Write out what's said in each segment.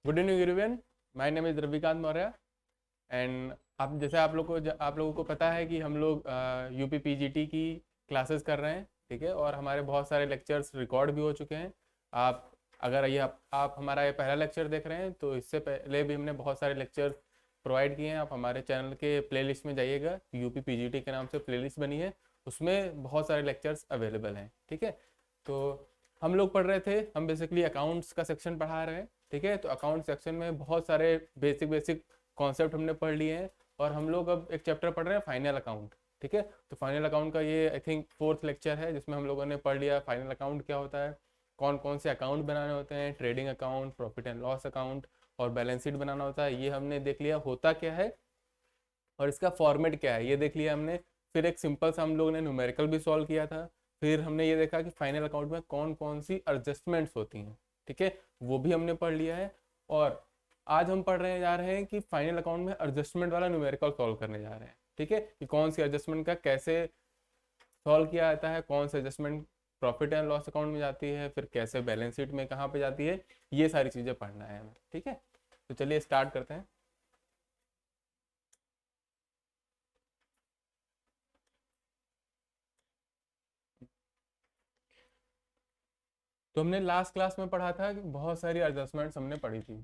Good evening everyone, my name is Ravikant Maurya. And आप जैसे आप लोगों को पता है कि हम लोग यूपी पीजीटी की क्लासेस कर रहे हैं, ठीक है। और हमारे बहुत सारे लेक्चर्स रिकॉर्ड भी हो चुके हैं। आप अगर ये आप हमारा ये पहला लेक्चर देख रहे हैं तो इससे पहले भी हमने बहुत सारे लेक्चर प्रोवाइड किए हैं। आप हमारे चैनल के प्लेलिस्ट में जाइएगा, यूपी पीजीटी के नाम से प्लेलिस्ट बनी है, उसमें बहुत सारे लेक्चर्स अवेलेबल हैं, ठीक है। तो हम लोग पढ़ रहे थे, हम बेसिकली अकाउंट्स का सेक्शन पढ़ा रहे हैं, ठीक है। तो अकाउंट सेक्शन में बहुत सारे बेसिक कॉन्सेप्ट हमने पढ़ लिए हैं और हम लोग अब एक चैप्टर पढ़ रहे हैं फाइनल अकाउंट, ठीक है। तो फाइनल अकाउंट का ये आई थिंक फोर्थ लेक्चर है, जिसमें हम लोगों ने पढ़ लिया फाइनल अकाउंट क्या होता है, कौन कौन से अकाउंट बनाने होते हैं, trading account, profit and loss account और बैलेंस शीट बनाना होता है, ये हमने देख लिया होता क्या है और इसका फॉर्मेट क्या है, ये देख लिया हमने। फिर एक सिंपल सा हम लोगों ने न्यूमेरिकल भी सॉल्व किया था। फिर हमने ये देखा कि फाइनल अकाउंट में कौन कौन सी एडजस्टमेंट्स होती हैं, ठीक है, वो भी हमने पढ़ लिया है। और आज हम पढ़ रहे जा रहे हैं कि फाइनल अकाउंट में एडजस्टमेंट वाला न्यूमेरिकल सॉल्व करने जा रहे हैं, ठीक है, कि कौन सी एडजस्टमेंट का कैसे सॉल्व किया जाता है, कौन सी adjustment profit and loss account में जाती है, फिर कैसे बैलेंस शीट में कहाँ पे जाती है, ये सारी चीज़ें पढ़ना है हमें, ठीक है। तो चलिए स्टार्ट करते हैं। तो हमने लास्ट क्लास में पढ़ा था कि बहुत सारी एडजस्टमेंट्स हमने पढ़ी थी।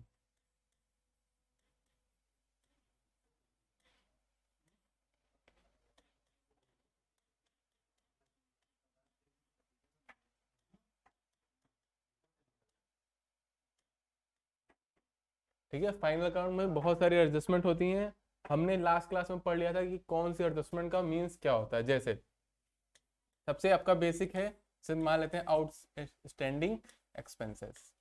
ठीक है, फाइनल अकाउंट में बहुत सारी एडजस्टमेंट होती हैं। हमने लास्ट क्लास में पढ़ लिया था कि कौन सी एडजस्टमेंट का मीन्स क्या होता है। जैसे सबसे आपका बेसिक है, सिर्फ मान लेते हैं आउटस्टैंडिंग एक्सपेंसेस,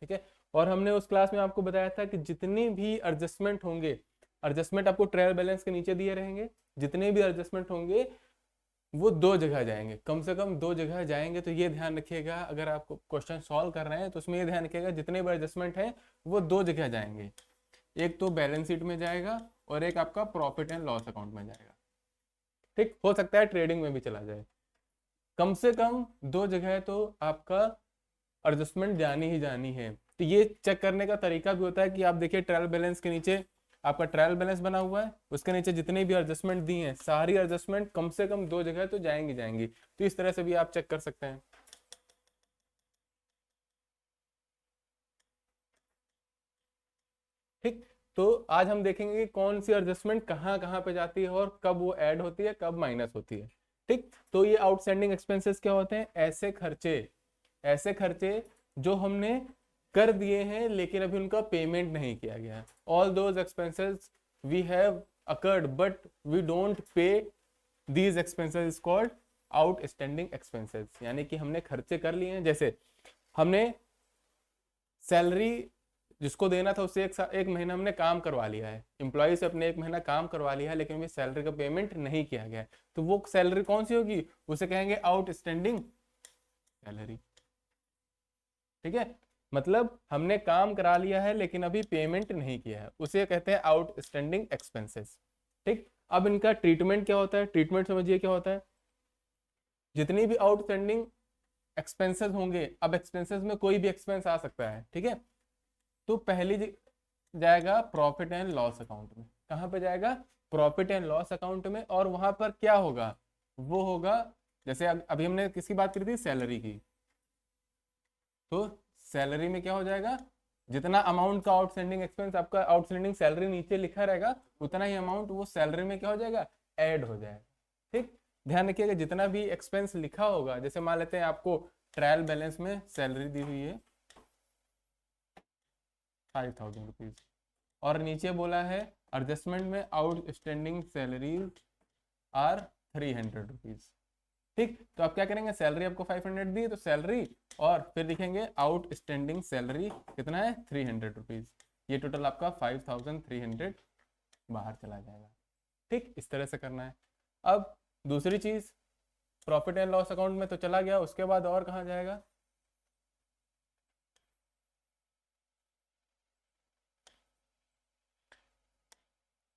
ठीक है। और हमने उस क्लास में आपको बताया था कि जितनी भी एडजस्टमेंट होंगे, एडजस्टमेंट आपको ट्रायल बैलेंस के नीचे दिए रहेंगे, जितने भी एडजस्टमेंट होंगे वो दो जगह जाएंगे, कम से कम दो जगह जाएंगे। तो ये ध्यान रखिएगा, अगर आप क्वेश्चन सॉल्व कर रहे हैं तो उसमें ये ध्यान रखिएगा जितने भी एडजस्टमेंट है वो दो जगह जाएंगे, एक तो बैलेंस शीट में जाएगा और एक आपका प्रॉफिट एंड लॉस अकाउंट में जाएगा, ठीक। हो सकता है ट्रेडिंग में भी चला जाए, कम से कम दो जगह तो आपका एडजस्टमेंट जानी ही जानी है। तो ये चेक करने का तरीका भी होता है कि आप देखिए ट्रायल बैलेंस के नीचे आपका ट्रायल बैलेंस बना हुआ है, उसके नीचे जितनी भी एडजस्टमेंट दी हैं सारी एडजस्टमेंट कम से कम दो जगह तो जाएंगी जाएंगी। तो इस तरह से भी आप चेक कर सकते हैं, ठीक। तो आज हम देखेंगे कि कौन सी एडजस्टमेंट कहाँ कहाँ पे जाती है और कब वो ऐड होती है, कब माइनस होती है, ठीक। तो ये आउटस्टैंडिंग एक्सपेंसेस क्या होते हैं? ऐसे खर्चे जो हमने कर दिए हैं लेकिन अभी उनका पेमेंट नहीं किया गया है। All those expenses we have accrued but we don't pay, these expenses is called outstanding expenses. यानी कि हमने खर्चे कर लिए हैं, जैसे हमने सैलरी जिसको देना था उससे एक महीना हमने काम करवा लिया है, एम्प्लॉय से अपने एक महीना काम करवा लिया है लेकिन अभी सैलरी का पेमेंट नहीं किया गया है। तो वो सैलरी कौन सी होगी? उसे कहेंगे आउटस्टैंडिंग सैलरी, ठीक है। मतलब हमने काम करा लिया है लेकिन अभी पेमेंट नहीं किया है, उसे कहते हैं आउटस्टैंडिंग एक्सपेंसेस, ठीक। अब इनका ट्रीटमेंट क्या होता है? ट्रीटमेंट समझिए क्या होता है। जितनी भी आउटस्टैंडिंग एक्सपेंसेस होंगे, अब एक्सपेंसेस में कोई भी एक्सपेंस आ सकता है, ठीक है। तो पहली जाएगा प्रॉफिट एंड लॉस अकाउंट में। कहाँ पे जाएगा? प्रॉफिट एंड लॉस अकाउंट में। और वहां पर क्या होगा? वो होगा, जैसे अभी हमने किसकी बात करी थी? सैलरी की। तो सैलरी में क्या हो जाएगा? जितना अमाउंट का आउटस्टैंडिंग एक्सपेंस आपका आउटस्टैंडिंग सैलरी नीचे लिखा रहेगा, उतना ही अमाउंट वो सैलरी में क्या हो जाएगा? ऐड हो जाएगा, ठीक। ध्यान रखिएगा जितना भी एक्सपेंस लिखा होगा, जैसे मान लेते हैं आपको ट्रायल बैलेंस में सैलरी दी हुई है 5,000 रुपीज और नीचे बोला है एडजस्टमेंट में आउटस्टैंडिंग सैलरीज आर 300 रुपीज, ठीक। तो आप क्या करेंगे? सैलरी आपको 500 दी तो सैलरी, और फिर लिखेंगे आउटस्टैंडिंग सैलरी कितना है? 300 रुपीज। ये टोटल आपका 5,300 बाहर चला जाएगा, ठीक। इस तरह से करना है। अब दूसरी चीज, प्रॉफिट एंड लॉस अकाउंट में तो चला गया, उसके बाद और कहाँ जाएगा?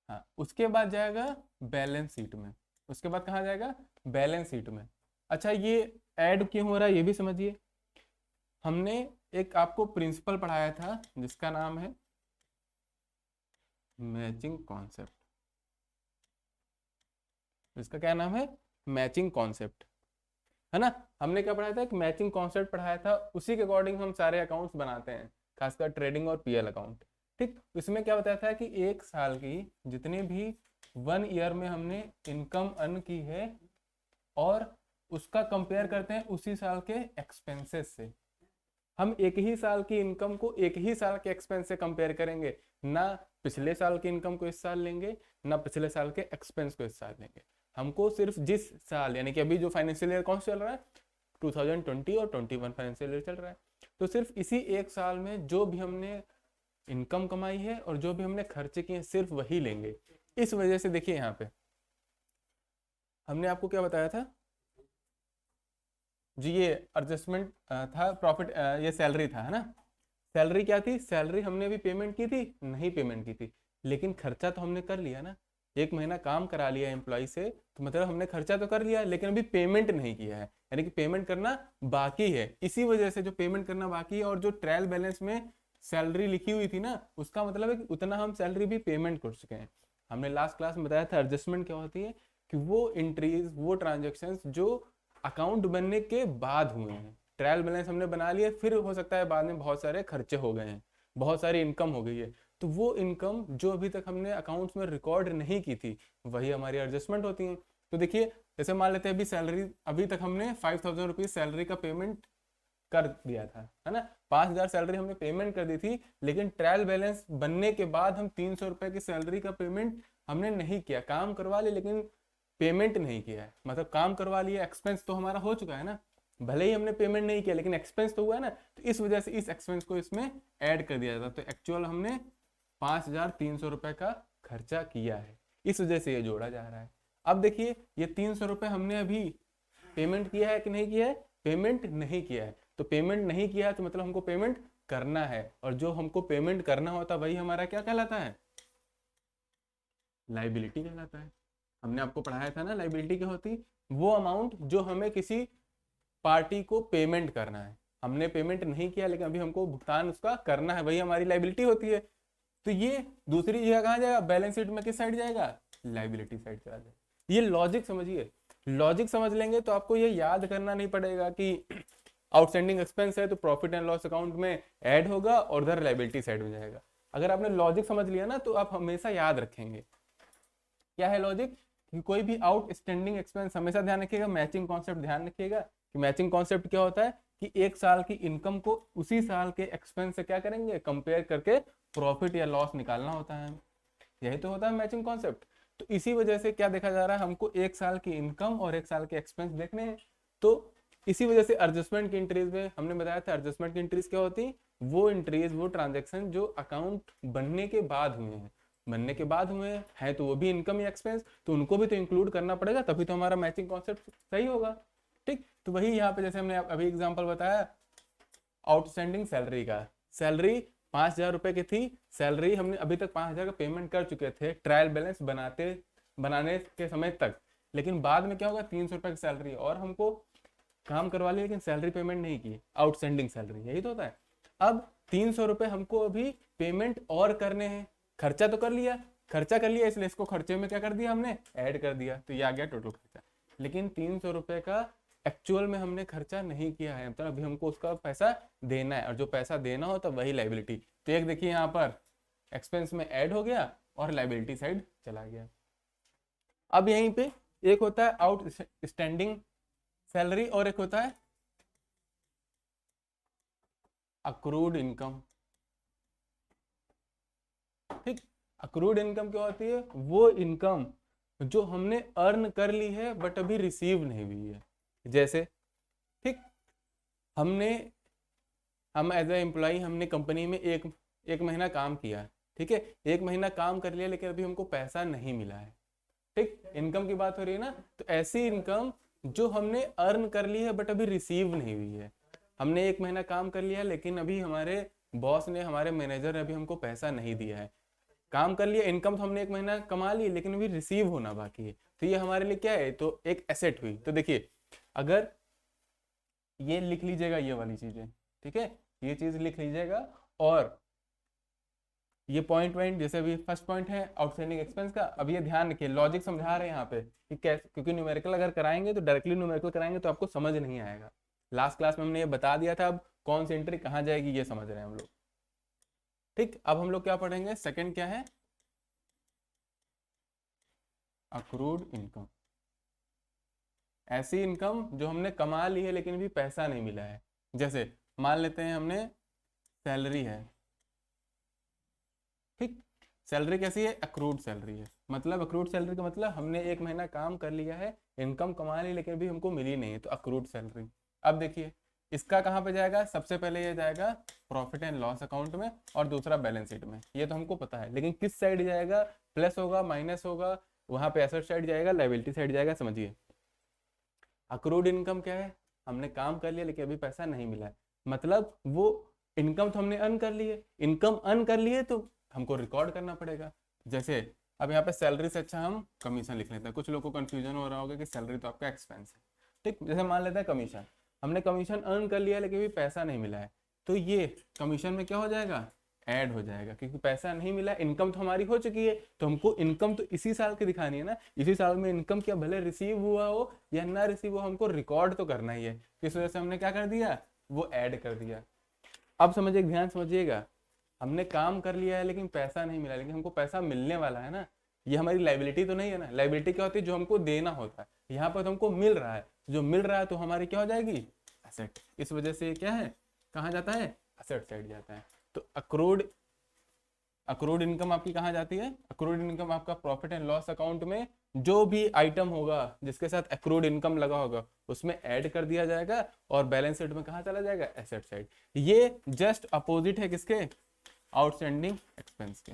हाँ, उसके बाद जाएगा बैलेंस शीट में। उसके बाद कहाँ जाएगा? बैलेंस शीट में। अच्छा, ये ऐड क्यों हो रहा है ये भी समझिए। हमने एक आपको प्रिंसिपल पढ़ाया था जिसका नाम है मैचिंग कॉन्सेप्ट। इसका क्या नाम है? मैचिंग कॉन्सेप्ट, है ना। हमने क्या पढ़ाया था? एक मैचिंग कॉन्सेप्ट पढ़ाया था, उसी के अकॉर्डिंग हम सारे अकाउंट्स बनाते हैं, खासकर ट्रेडिंग और पीएल अकाउंट। ठीक, इसमें क्या बताया था कि एक साल की जितनी भी 1 ईयर में हमने इनकम अर्न की है और उसका कंपेयर करते हैं उसी साल के एक्सपेंसेस से। हम एक ही साल की इनकम को एक ही साल के एक्सपेंस से कंपेयर करेंगे, ना पिछले साल की इनकम को इस साल लेंगे, ना पिछले साल के एक्सपेंस को इस साल लेंगे। हमको सिर्फ जिस साल, यानी कि अभी जो फाइनेंशियल ईयर कौन सा चल रहा है, 2020 और 21 फाइनेंशियल ईयर चल रहा है, तो सिर्फ इसी एक साल में जो भी हमने इनकम कमाई है और जो भी हमने खर्चे किए सिर्फ वही लेंगे। इस वजह से देखिए यहाँ पे हमने आपको क्या बताया था जी, ये एडजस्टमेंट था प्रॉफिट, ये सैलरी था, है ना। सैलरी क्या थी? सैलरी हमने अभी पेमेंट की थी? नहीं पेमेंट की थी, लेकिन खर्चा तो हमने कर लिया ना। एक महीना काम करा लिया एम्प्लॉय से, तो मतलब हमने खर्चा तो कर लिया, लेकिन अभी पेमेंट नहीं किया है, यानी कि पेमेंट करना बाकी है। इसी वजह से जो पेमेंट करना बाकी है और जो ट्रायल बैलेंस में सैलरी लिखी हुई थी ना, उसका मतलब है कि उतना हम सैलरी भी पेमेंट कर चुके हैं। हमने लास्ट क्लास में बताया था एडजस्टमेंट क्या होती है, कि वो एंट्रीज, वो ट्रांजेक्शन जो अकाउंट बनने के बाद हुए हैं। ट्रायल बैलेंस हमने बना लिया, फिर हो सकता है बाद में बहुत सारे खर्चे हो गए हैं, बहुत सारी इनकम हो गई है, तो वो इनकम जो अभी तक हमने अकाउंट्स में रिकॉर्ड नहीं की थी वही हमारी एडजस्टमेंट होती है। तो देखिए, जैसे मान लेते हैं अभी सैलरी, अभी तक हमने 5000 रुपीज सैलरी का पेमेंट कर दिया था, है ना। 5000 सैलरी हमने पेमेंट कर दी थी, लेकिन ट्रायल बैलेंस बनने के बाद हम 300 रुपए की सैलरी का पेमेंट हमने नहीं किया। काम करवा लिया लेकिन पेमेंट नहीं किया है, मतलब काम करवा लिया, एक्सपेंस तो हमारा हो चुका है ना, भले ही हमने पेमेंट नहीं किया लेकिन एक्सपेंस तो हुआ है ना, तो इस वजह से इस एक्सपेंस को इसमें ऐड कर दिया जाता। तो एक्चुअल हमने 5300 रुपए का खर्चा किया है, इस वजह से ये जोड़ा जा रहा है। अब देखिए, ये 300 रुपए हमने अभी पेमेंट किया है कि नहीं किया है? पेमेंट नहीं किया है, तो पेमेंट नहीं किया है तो मतलब हमको पेमेंट करना है, और जो हमको पेमेंट करना होता वही हमारा क्या कहलाता है? लाइबिलिटी कहलाता है। हमने आपको पढ़ाया था ना, लाइबिलिटी क्या होती? वो अमाउंट जो हमें किसी पार्टी को पेमेंट करना है, हमने पेमेंट नहीं किया लेकिन अभी हमको भुगतान उसका करना है, वही हमारी लाइबिलिटी होती है। तो ये दूसरी जगह कहाँ जाएगा? बैलेंस शीट में किस साइड जाएगा? लाइबिलिटी साइड चला जाएगा। ये लॉजिक समझिए, लॉजिक समझ लेंगे तो आपको ये याद करना नहीं पड़ेगा कि आउटस्टैंडिंग एक्सपेंस है तो प्रॉफिट एंड लॉस अकाउंट में ऐड होगा और उधर लाइबिलिटी साइड में जाएगा। अगर आपने लॉजिक समझ लिया ना तो आप हमेशा याद रखेंगे। क्या है लॉजिक? कि कोई भी आउटस्टैंडिंग एक्सपेंस, हमेशा ध्यान रखिएगा, मैचिंग कॉन्सेप्ट ध्यान रखिएगा कि मैचिंग कॉन्सेप्ट क्या होता है कि एक साल की इनकम को उसी साल के एक्सपेंस से क्या करेंगे? कंपेयर करके प्रॉफिट या लॉस निकालना होता है। यही तो होता है मैचिंग कॉन्सेप्ट। तो इसी वजह से क्या देखा जा रहा है, हमको एक साल की इनकम और एक साल के एक्सपेंस देखने हैं। तो इसी वजह से एडजस्टमेंट की एंट्रीज में हमने बताया था, एडजस्टमेंट की एंट्रीज क्या होती? वो एंट्रीज, वो ट्रांजेक्शन जो अकाउंट बनने के बाद हुए हैं, बनने के बाद हुए हैं तो वो भी इनकम या एक्सपेंस, तो उनको भी तो इंक्लूड करना पड़ेगा, तभी तो हमारा मैचिंग कॉन्सेप्ट सही होगा। ठीक, तो वही यहाँ पे जैसे हमने अभी एग्जांपल बताया आउटस्टैंडिंग सैलरी का, सैलरी 5000 रुपए की थी, सैलरी हमने अभी तक 5000 का पेमेंट कर चुके थे ट्रायल बैलेंस बनाने के समय तक, लेकिन बाद में क्या होगा? 300 रुपए की सैलरी और हमको काम करवा लिया लेकिन सैलरी पेमेंट नहीं की, आउटस्टैंडिंग सैलरी, यही तो होता है। अब 300 रुपए हमको अभी पेमेंट और करने हैं, खर्चा तो कर लिया, खर्चा कर लिया इसलिए इसको खर्चे में क्या कर दिया? हमने ऐड कर दिया, तो ये आ गया टोटल खर्चा। लेकिन 300 रुपए का एक्चुअल में हमने खर्चा नहीं किया है, मतलब अभी हमको उसका पैसा देना है, और जो पैसा देना होता वही लाइबिलिटी। तो एक देखिए यहाँ पर एक्सपेंस में ऐड हो गया और लाइबिलिटी साइड चला गया। अब यहीं पे एक होता है आउटस्टैंडिंग सैलरी और एक होता है अक्रूड इनकम। ठीक, अक्रूड इनकम क्या होती है? वो इनकम जो हमने अर्न कर ली है बट अभी रिसीव नहीं हुई है। जैसे, ठीक, हम एज ए एम्प्लॉय हमने कंपनी में एक महीना काम किया, ठीक है, एक महीना काम कर लिया लेकिन अभी हमको पैसा नहीं मिला है। ठीक, इनकम की बात हो रही है ना, तो ऐसी इनकम जो हमने अर्न कर ली है बट अभी रिसीव नहीं हुई है। हमने एक महीना काम कर लिया लेकिन अभी हमारे बॉस ने, हमारे मैनेजर ने अभी हमको पैसा नहीं दिया है। काम कर लिया, इनकम तो हमने एक महीना कमा ली लेकिन अभी रिसीव होना बाकी है, तो ये हमारे लिए क्या है? तो एक एसेट हुई। तो देखिए, अगर ये लिख लीजिएगा ये वाली चीजें, ठीक है, ये चीज लिख लीजिएगा। और ये पॉइंट जैसे अभी फर्स्ट पॉइंट है आउटस्टैंडिंग एक्सपेंस का, अब ये ध्यान रखिए लॉजिक समझा रहे हैं यहाँ पे कि कैसे, क्योंकि न्यूमेरिकल अगर कराएंगे तो डायरेक्टली न्यूमेरिकल कराएंगे तो आपको समझ नहीं आएगा। लास्ट क्लास में हमने ये बता दिया था, अब कौन सी एंट्री कहाँ जाएगी ये समझ रहे हैं हम लोग। ठीक, अब हम लोग क्या पढ़ेंगे, सेकंड क्या है, अक्रूड इनकम। ऐसी इनकम जो हमने कमा ली है लेकिन अभी पैसा नहीं मिला है। जैसे मान लेते हैं हमने सैलरी है, ठीक, सैलरी कैसी है, अक्रूड सैलरी है। मतलब अक्रूड सैलरी का मतलब हमने एक महीना काम कर लिया है, इनकम कमा ली लेकिन अभी हमको मिली नहीं है, तो अक्रूड सैलरी। अब देखिए इसका कहाँ पे जाएगा, सबसे पहले ये जाएगा प्रॉफिट एंड लॉस अकाउंट में और दूसरा बैलेंस शीट में, ये तो हमको पता है। लेकिन किस साइड जाएगा, प्लस होगा माइनस होगा, वहां पे एसेट साइड जाएगा लायबिलिटी साइड जाएगा, समझिए। अक्रूड इनकम क्या है, हमने काम कर लिया लेकिन अभी पैसा नहीं मिला है, मतलब वो इनकम तो हमने अर्न कर ली है, इनकम अर्न कर ली है तो हमको रिकॉर्ड करना पड़ेगा। जैसे अब यहाँ पे सैलरी से अच्छा हम कमीशन लिख लेते हैं, कुछ लोगों को कंफ्यूजन हो रहा होगा कि सैलरी तो आपका एक्सपेंस है, ठीक। जैसे मान लेते हैं कमीशन, हमने कमीशन अर्न कर लिया लेकिन अभी पैसा नहीं मिला है, तो ये कमीशन में क्या हो जाएगा, ऐड हो जाएगा, क्योंकि पैसा नहीं मिला, इनकम तो हमारी हो चुकी है, तो हमको इनकम तो इसी साल की दिखानी है ना, इसी साल में इनकम क्या भले रिसीव हुआ हो या ना रिसीव हो, हमको रिकॉर्ड तो करना ही है। इस वजह से हमने क्या कर दिया, वो ऐड कर दिया। अब समझिए, ध्यान समझिएगा, हमने काम कर लिया है लेकिन पैसा नहीं मिला, लेकिन हमको पैसा मिलने वाला है ना, ये हमारी लाइबिलिटी तो नहीं है ना। लाइबिलिटी क्या होती है, जो हमको देना होता है, यहाँ पर तो हमको मिल रहा है, जो मिल रहा है तो हमारी क्या हो जाएगी, एसेट। इस वजह से क्या है, कहाँ जाता है, एसेट साइड जाता है। तो अक्रूड इनकम आपकी कहाँ जाती है, अक्रूड इनकम आपका प्रॉफिट एंड लॉस अकाउंट में जो भी आइटम होगा जिसके साथ अक्रूड इनकम लगा होगा उसमें ऐड कर दिया जाएगा, और बैलेंस शीट में कहाँ चला जाएगा, एसेट साइड। ये जस्ट अपोजिट है किसके, आउटस्टैंडिंग एक्सपेंस के,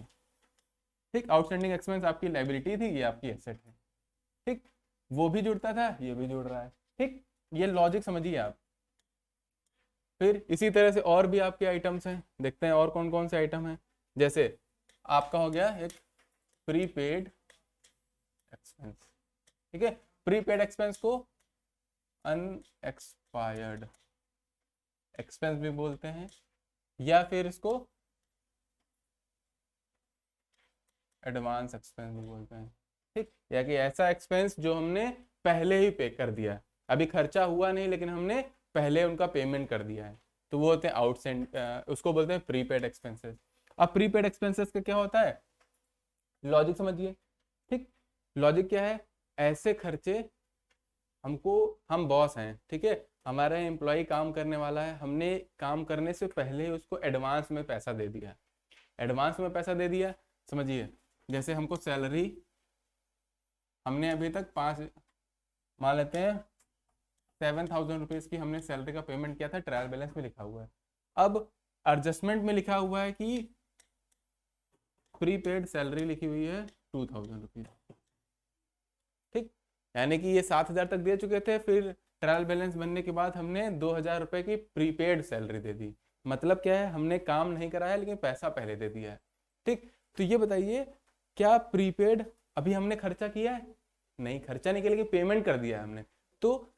ठीक। आउटस्टैंडिंग एक्सपेंस आपकी लायबिलिटी थी, ये आपकी एसेट है, ठीक। वो भी जुड़ता था, ये भी जुड़ रहा है, ठीक। ये लॉजिक समझिए आप। फिर इसी तरह से और भी आपके आइटम्स हैं, देखते हैं और कौन कौन से आइटम हैं। जैसे आपका हो गया एक प्रीपेड एक्सपेंस, ठीक है। प्रीपेड एक्सपेंस को अनएक्सपायर्ड एक्सपेंस भी बोलते हैं, या फिर इसको एडवांस एक्सपेंस भी बोलते हैं, ठीक। या कि ऐसा एक्सपेंस जो हमने पहले ही पे कर दिया, अभी खर्चा हुआ नहीं लेकिन हमने पहले उनका पेमेंट कर दिया है, तो वो होते हैं आउटसेंड, उसको बोलते हैं प्रीपेड एक्सपेंसेस। अब प्रीपेड एक्सपेंसेस का क्या होता है, लॉजिक समझिए, ठीक। लॉजिक क्या है, ऐसे खर्चे हमको, हम बॉस हैं, ठीक है, हमारा एम्प्लॉय काम करने वाला है, हमने काम करने से पहले ही उसको एडवांस में पैसा दे दिया, एडवांस में पैसा दे दिया, समझिए। जैसे हमको सैलरी, हमने अभी तक 5, मान लेते हैं 7,000 रुपीज़ की हमने सैलरी का पेमेंट किया था, ट्रायल बैलेंस में लिखा हुआ है। अब एडजस्टमेंट में लिखा हुआ है कि प्रीपेड सैलरी लिखी हुई है 2,000 रुपीज़, ठीक। यानी कि ये 7,000 तक दे चुके थे, फिर ट्रायल बैलेंस बनने के बाद हमने 2,000 रुपये की प्रीपेड सैलरी दे दी। मतलब क्या है, हमने काम नहीं कराया लेकिन पैसा पहले दे दिया है, ठीक। तो ये बताइए, क्या प्रीपेड अभी हमने खर्चा किया है, नहीं खर्चा नहीं किया, लेकिन पेमेंट कर दिया है हमने, तो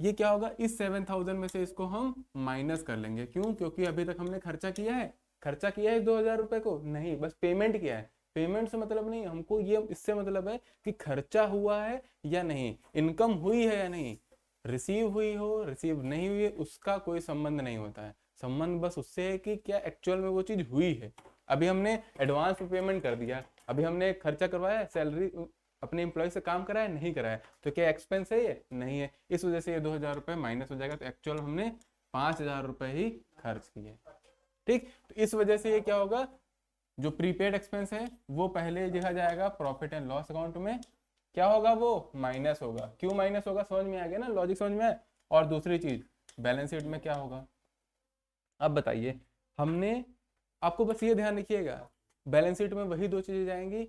ये क्या होगा, इस 7,000 में से इसको हम माइनस कर लेंगे। क्यों, क्योंकि अभी तक हमने खर्चा किया है, खर्चा किया है 2,000 रुपये को नहीं, बस पेमेंट किया है। पेमेंट से मतलब नहीं, हमको ये इससे मतलब है कि खर्चा हुआ है या नहीं, इनकम हुई है या नहीं, रिसीव हुई हो रिसीव नहीं हुई है उसका कोई संबंध नहीं होता है, संबंध बस उससे है कि क्या एक्चुअल में वो चीज हुई है। अभी हमने एडवांस में पेमेंट कर दिया, अभी हमने खर्चा करवाया, सैलरी अपने एम्प्लॉय से काम कराया नहीं कराया, तो क्या एक्सपेंस है ये, नहीं है। इस वजह से ये 2,000 रुपये माइनस हो जाएगा, तो एक्चुअल हमने 5,000 रुपये ही खर्च किए, ठीक। तो इस वजह से ये क्या होगा, जो प्रीपेड एक्सपेंस है वो पहले लिखा जाएगा प्रॉफिट एंड लॉस अकाउंट में, क्या होगा वो माइनस होगा। क्यों माइनस होगा, समझ में आ गया ना, लॉजिक समझ में आया। और दूसरी चीज बैलेंस शीट में क्या होगा, अब बताइए, हमने, आपको बस ये ध्यान रखिएगा, बैलेंस शीट में वही दो चीजें जाएंगी,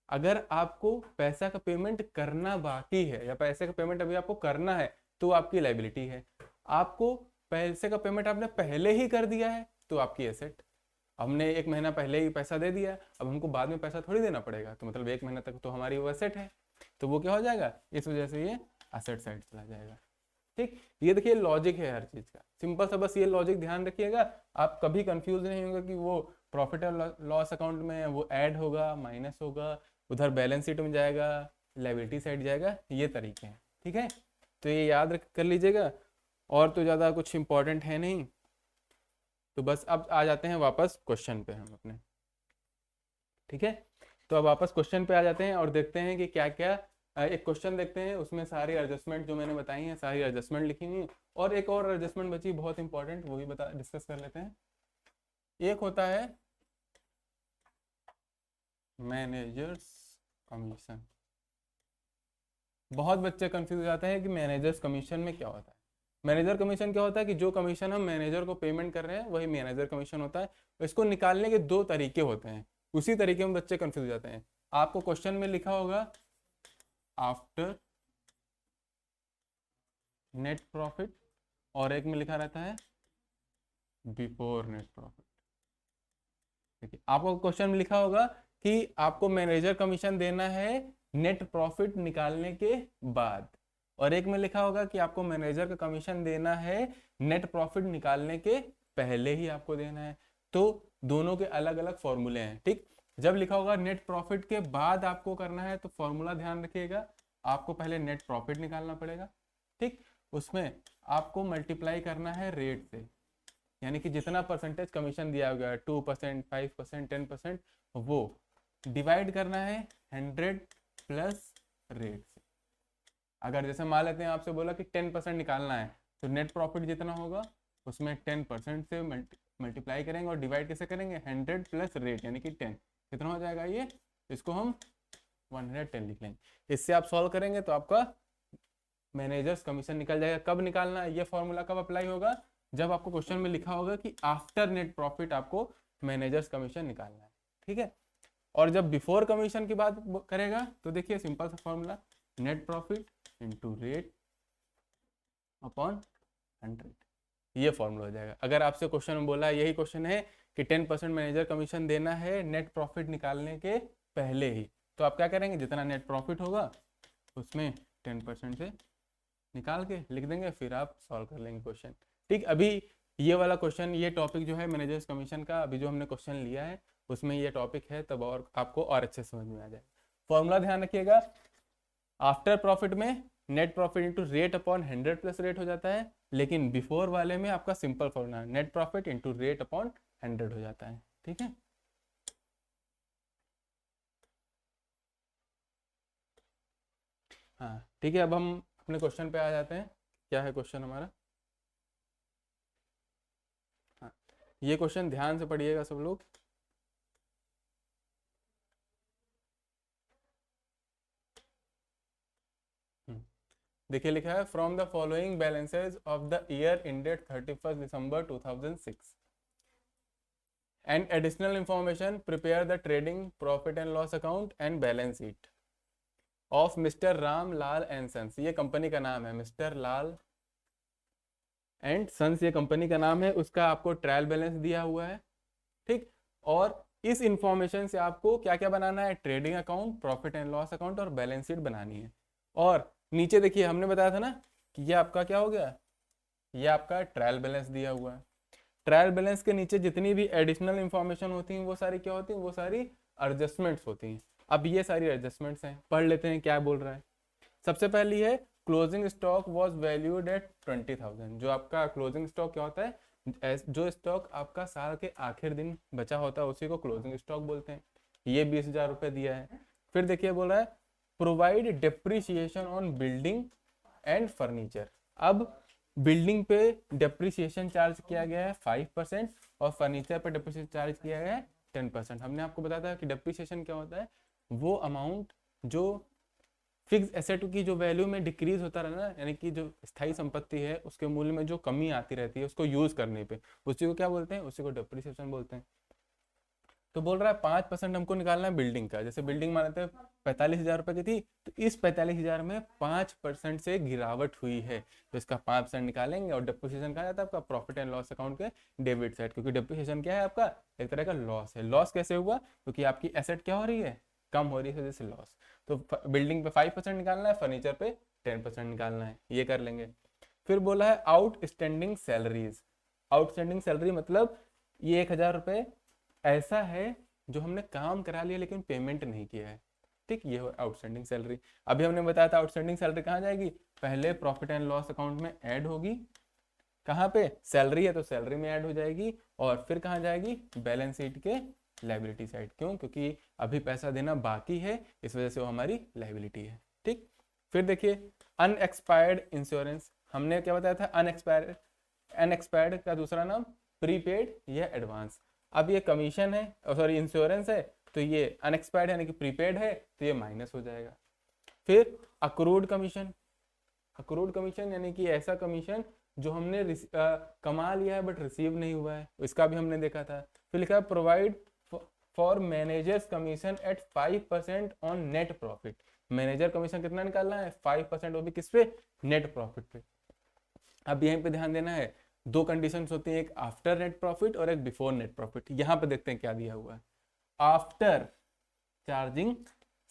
अगर आपको पैसा का पेमेंट करना बाकी है या पैसे का पेमेंट अभी आपको करना है तो आपकी लायबिलिटी है, आपको पैसे का पेमेंट आपने पहले ही कर दिया है तो आपकी एसेट। हमने 1 महीना पहले ही पैसा दे दिया, अब हमको बाद में पैसा थोड़ी देना पड़ेगा, तो मतलब 1 महीना तक तो हमारी वो एसेट है, तो वो क्या हो जाएगा, इस वजह से ये एसेट साइड चला जाएगा, ठीक, ये देखिए लॉजिक है हर चीज का, सिंपल सा, बस ये लॉजिक ध्यान रखिएगा, आप कभी कंफ्यूज नहीं होंगे कि वो प्रॉफिट एंड लॉस अकाउंट में वो ऐड होगा, माइनस होगा, उधर बैलेंस शीट में जाएगा, लायबिलिटी साइड जाएगा, ये तरीके हैं। ठीक है, तो ये याद कर लीजिएगा, और तो ज़्यादा कुछ इंपॉर्टेंट है नहीं। तो बस अब आ जाते हैं वापस क्वेश्चन पे हम अपने। ठीक है, तो अब वापस क्वेश्चन पे आ जाते हैं और देखते हैं कि क्या क्या, एक क्वेश्चन देखते हैं, उसमें सारी एडजस्टमेंट जो मैंने बताई हैं सारी एडजस्टमेंट लिखी हुई है, और एक और एडजस्टमेंट बची बहुत इंपॉर्टेंट, वो भी डिस्कस कर लेते हैं। एक होता है मैनेजर्स कमीशन। बहुत बच्चे कंफ्यूज हो जाते हैं कि मैनेजर्स कमीशन में क्या होता है। मैनेजर कमीशन क्या होता है कि जो कमीशन हम मैनेजर को पेमेंट कर रहे हैं वही मैनेजर कमीशन होता है। इसको निकालने के दो तरीके होते हैं, उसी तरीके में बच्चे कंफ्यूज हो जाते हैं। आपको क्वेश्चन में लिखा होगा आफ्टर नेट प्रॉफिट, और एक में लिखा रहता है बिफोर नेट प्रॉफिट। देखिए आपको क्वेश्चन में लिखा होगा कि आपको मैनेजर कमीशन देना है नेट प्रॉफिट निकालने के बाद, और एक में लिखा होगा कि आपको मैनेजर का कमीशन देना है नेट प्रॉफिट निकालने के पहले ही आपको देना है। तो दोनों के अलग अलग फॉर्मूले हैं। ठीक, जब लिखा होगा नेट प्रॉफिट के बाद आपको करना है तो फॉर्मूला ध्यान रखिएगा, आपको पहले नेट प्रॉफिट निकालना पड़ेगा। ठीक, उसमें आपको मल्टीप्लाई करना है रेट से, यानी कि जितना परसेंटेज कमीशन दिया गया है 2%, 5%, 10%, वो डिवाइड करना है 100 प्लस रेट से। अगर जैसे मान लेते हैं आपसे बोला कि 10% निकालना है, तो नेट प्रॉफिट जितना होगा उसमें 10% से मल्टीप्लाई करेंगे, और डिवाइड कैसे करेंगे, 100 प्लस रेट यानी कि 10, कितना हो जाएगा ये, इसको हम 110 लिख लेंगे। इससे आप सॉल्व करेंगे तो आपका मैनेजर्स कमीशन निकल जाएगा। कब निकालना है, ये फॉर्मूला कब अप्लाई होगा, जब आपको क्वेश्चन में लिखा होगा कि आफ्टर नेट प्रॉफिट आपको मैनेजर्स कमीशन निकालना है। ठीक है, और जब बिफोर कमीशन की बात करेगा तो देखिए सिंपल सा formula, net profit into rate upon 100, ये फॉर्मूला हो जाएगा। अगर आपसे क्वेश्चन में बोला, यही क्वेश्चन है कि 10% मैनेजर कमीशन देना है नेट प्रॉफिट निकालने के पहले ही, तो आप क्या करेंगे, जितना नेट प्रॉफिट होगा उसमें 10% से निकाल के लिख देंगे, फिर आप सॉल्व कर लेंगे क्वेश्चन। ठीक, अभी ये वाला क्वेश्चन, ये टॉपिक जो है मैनेजर्स कमीशन का, अभी जो हमने क्वेश्चन लिया है उसमें ये टॉपिक है, तब और आपको और अच्छे समझ में आ जाए। फॉर्मूला ध्यान रखिएगा, आफ्टर प्रॉफिट में net profit into rate upon 100 plus rate हो जाता है, लेकिन बिफोर वाले में आपका simple formula net profit into rate upon 100 हो जाता है। ठीक है, हाँ ठीक है, अब हम अपने क्वेश्चन पे आ जाते हैं। क्या है क्वेश्चन हमारा, हाँ ये क्वेश्चन ध्यान से पढ़िएगा सब लोग। देखिए लिखा है, from the following balances of the year ended 31 December 2006 and additional information prepare the trading profit and loss account and balance sheet of mister Ram Lal and sons. ये कंपनी का नाम है, मिस्टर लाल एंड सन्स ये कंपनी का नाम है, उसका आपको ट्रायल बैलेंस दिया हुआ है। ठीक, और इस इंफॉर्मेशन से आपको क्या क्या बनाना है, trading account, profit and loss account और बैलेंस शीट बनानी है। और नीचे देखिए हमने बताया था ना कि ये आपका क्या हो गया, ये आपका ट्रायल बैलेंस दिया हुआ है। ट्रायल बैलेंस के नीचे जितनी भी एडिशनल इंफॉर्मेशन होती हैं वो सारी क्या होती हैं, वो सारी एडजस्टमेंट्स होती हैं। अब ये सारी एडजस्टमेंट्स हैं, पढ़ लेते हैं क्या बोल रहा है। सबसे पहली है closing stock was valued at 20,000। जो आपका क्लोजिंग स्टॉक क्या होता है, जो स्टॉक आपका साल के आखिर दिन बचा होता है उसी को क्लोजिंग स्टॉक बोलते हैं। ये 20,000 रुपये दिया है। फिर देखिए बोल रहा है provide depreciation on building and furniture. अब बिल्डिंग पे डिप्रिसिएशन चार्ज किया गया है 5% और फर्नीचर पे डिप्रिसिएशन चार्ज किया गया है 10%। हमने आपको बताया था कि डिप्रिसिएशन क्या होता है, वो अमाउंट जो फिक्स एसेट की जो वैल्यू में डिक्रीज होता रहना, यानी कि जो स्थायी संपत्ति है उसके मूल्य में जो कमी आती रहती है उसको यूज करने पे, उसी को क्या बोलते हैं, उसी को डिप्रिसिएशन बोलते हैं। तो बोल रहा है 5% हमको निकालना है बिल्डिंग का। जैसे बिल्डिंग मानते हैं 45,000 रुपए की थी, तो इस 45,000 में 5% से गिरावट हुई है, तो इसका 5% निकालेंगे। और डिप्रिसिएशन कहा जाता है आपका प्रॉफिट एंड लॉस अकाउंट के डेबिट साइड, क्योंकि डिप्रिसिएशन क्या है आपका एक तरह का लॉस है। लॉस कैसे हुआ, क्योंकि आपकी एसेट क्या हो रही है, कम हो रही है, जैसे लॉस। तो बिल्डिंग पे 5% निकालना है, फर्नीचर पे 10% निकालना है, ये कर लेंगे। फिर बोला है आउटस्टैंडिंग सैलरीज। आउटस्टैंडिंग सैलरी मतलब ये 1,000 रुपये ऐसा है जो हमने काम करा लिया लेकिन पेमेंट नहीं किया है, ठीक, ये हो आउटस्टैंडिंग सैलरी। अभी हमने बताया था आउटस्टैंडिंग सैलरी कहाँ जाएगी, पहले प्रॉफिट एंड लॉस अकाउंट में ऐड होगी, कहाँ पे, सैलरी है तो सैलरी में ऐड हो जाएगी, और फिर कहाँ जाएगी, बैलेंस शीट के लाइबिलिटी साइड। क्यों, क्योंकि अभी पैसा देना बाकी है, इस वजह से वो हमारी लाइबिलिटी है, ठीक। फिर देखिए अनएक्सपायर्ड इंश्योरेंस, हमने क्या बताया था, अनएक्सपायर्ड, अनएक्सपायर्ड का दूसरा नाम प्रीपेड या एडवांस। अब ये कमीशन है, सॉरी इंश्योरेंस है, तो ये अनएक्सपायर्ड यानी कि प्रीपेड है, तो ये माइनस हो जाएगा। फिर अक्रूड कमीशन, अक्रूड कमीशन यानी कि ऐसा कमीशन जो हमने कमा लिया है बट रिसीव नहीं हुआ है, इसका भी हमने देखा था। फिर लिखा है provide for managers commission at 5% on net profit. Manager commission कितना निकालना है, 5%, वो भी किस पे, नेट प्रॉफिट पे। अब यहीं पे ध्यान देना है, दो कंडीशंस होती हैं, एक आफ्टर नेट प्रॉफिट और एक बिफोर नेट प्रॉफिट। यहाँ पे देखते हैं क्या दिया हुआ है, आफ्टर चार्जिंग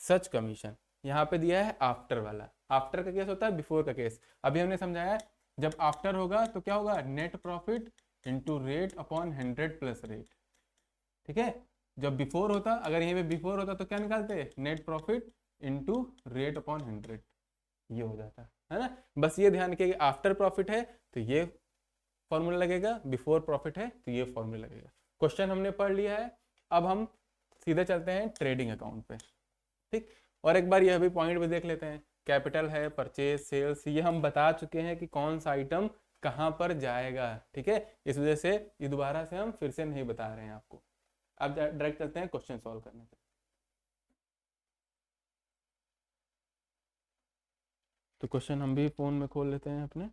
सच कमीशन, यहाँ पे दिया है आफ्टर वाला। आफ्टर का केस होता है बिफोर का केस, अभी हमने समझाया जब आफ्टर होगा तो क्या होगा, net profit into rate upon 100 plus rate, ठीक है। जब बिफोर होता, अगर यहीं पे बिफोर होता तो क्या निकालते, net profit into rate upon 100, ये हो जाता है ना। बस ये ध्यान रखिए कि आफ्टर प्रॉफिट है तो ये फॉर्मूला लगेगा, बिफोर प्रॉफिट है तो ये फॉर्मूला लगेगा। क्वेश्चन हमने पढ़ लिया है, अब हम सीधे चलते हैं ट्रेडिंग अकाउंट पे, ठीक। और एक बार यह भी पॉइंट भी देख लेते हैं, कैपिटल है, परचेज, सेल्स, ये हम बता चुके हैं कि कौन सा आइटम कहाँ पर जाएगा, ठीक है। इस वजह से ये दोबारा से हम फिर से नहीं बता रहे हैं आपको। अब डायरेक्ट चलते हैं क्वेश्चन सॉल्व करने पे। तो क्वेश्चन हम भी फोन में खोल लेते हैं अपने,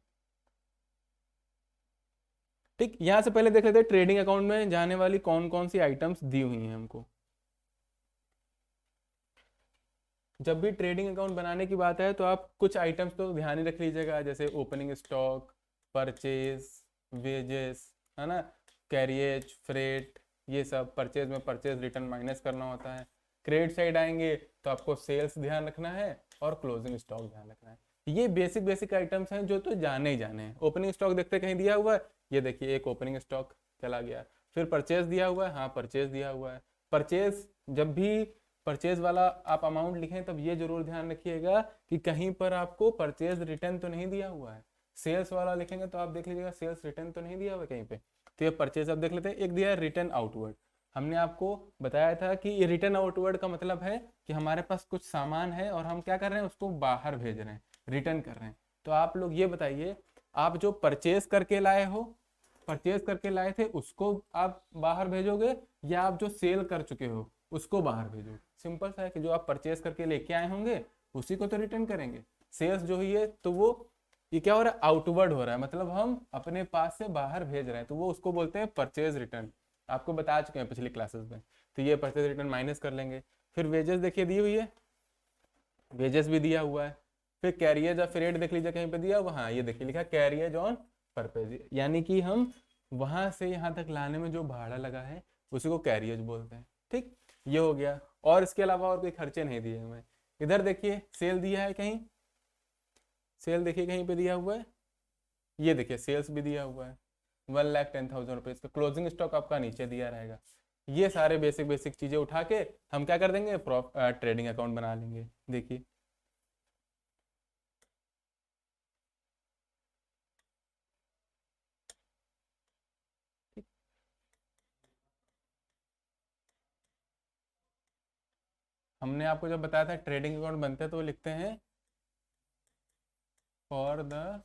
ठीक। यहां से पहले देख लेते हैं ट्रेडिंग अकाउंट में जाने वाली कौन कौन सी आइटम्स दी हुई हैं हमको। जब भी ट्रेडिंग अकाउंट बनाने की बात है तो आप कुछ आइटम्स तो ध्यान ही रख लीजिएगा, जैसे ओपनिंग स्टॉक, परचेज, वेजेस, है ना, कैरियज, फ्रेट, ये सब। परचेज में परचेज रिटर्न माइनस करना होता है। क्रेडिट साइड आएंगे तो आपको सेल्स ध्यान रखना है और क्लोजिंग स्टॉक ध्यान रखना है। ये बेसिक बेसिक आइटम्स हैं जो तो जाने ही जाने हैं। ओपनिंग स्टॉक देखते कहीं दिया हुआ है, ये देखिए एक ओपनिंग स्टॉक चला गया। फिर परचेज दिया हुआ है, हाँ परचेज दिया हुआ है। परचेज, जब भी परचेज वाला आप अमाउंट लिखें तब ये जरूर ध्यान रखिएगा कि कहीं पर आपको परचेज रिटर्न तो नहीं दिया हुआ है। सेल्स वाला लिखेंगे तो आप देख लीजिएगा सेल्स रिटर्न तो नहीं दिया हुआ कहीं पे। तो ये परचेज अब देख लेते हैं। एक दिया है रिटर्न आउटवर्ड, हमने आपको बताया था कि ये रिटर्न आउटवर्ड का मतलब है कि हमारे पास कुछ सामान है और हम क्या कर रहे हैं, उसको बाहर भेज रहे हैं, रिटर्न कर रहे हैं। तो आप लोग ये बताइए, आप जो परचेज करके लाए हो, परचेज करके लाए थे उसको आप बाहर भेजोगे या आप जो सेल कर चुके हो उसको बाहर भेजोगे। सिंपल सा है कि जो आप परचेज करके लेके आए होंगे उसी को तो रिटर्न करेंगे। सेल्स जो हुई है तो वो ये क्या हो रहा है, आउटवर्ड हो रहा है, मतलब हम अपने पास से बाहर भेज रहे हैं, तो वो उसको बोलते हैं परचेज रिटर्न। आपको बता चुके हैं पिछली क्लासेस में। तो ये परचेज रिटर्न माइनस कर लेंगे। फिर वेजेस देखिए दी हुई है, वेजेस भी दिया हुआ है। फिर कैरियज और फ्रेट देख लीजिए कहीं पे दिया हुआ, हाँ ये देखिए लिखा कैरियज ऑन परपेज, यानी कि हम वहां से यहाँ तक लाने में जो भाड़ा लगा है उसी को कैरियज बोलते हैं, ठीक। ये हो गया, और इसके अलावा और कोई खर्चे नहीं दिए हमें। इधर देखिए सेल दिया है कहीं, सेल देखिए कहीं पे दिया हुआ है, ये देखिए सेल्स भी दिया हुआ है 1,10,000 रुपये। इसका क्लोजिंग स्टॉक आपका नीचे दिया रहेगा। ये सारे बेसिक बेसिक चीजें उठा के हम क्या कर देंगे, ट्रेडिंग अकाउंट बना लेंगे। देखिए हमने आपको जब बताया था ट्रेडिंग अकाउंट बनते हैं तो वो लिखते हैं फॉर द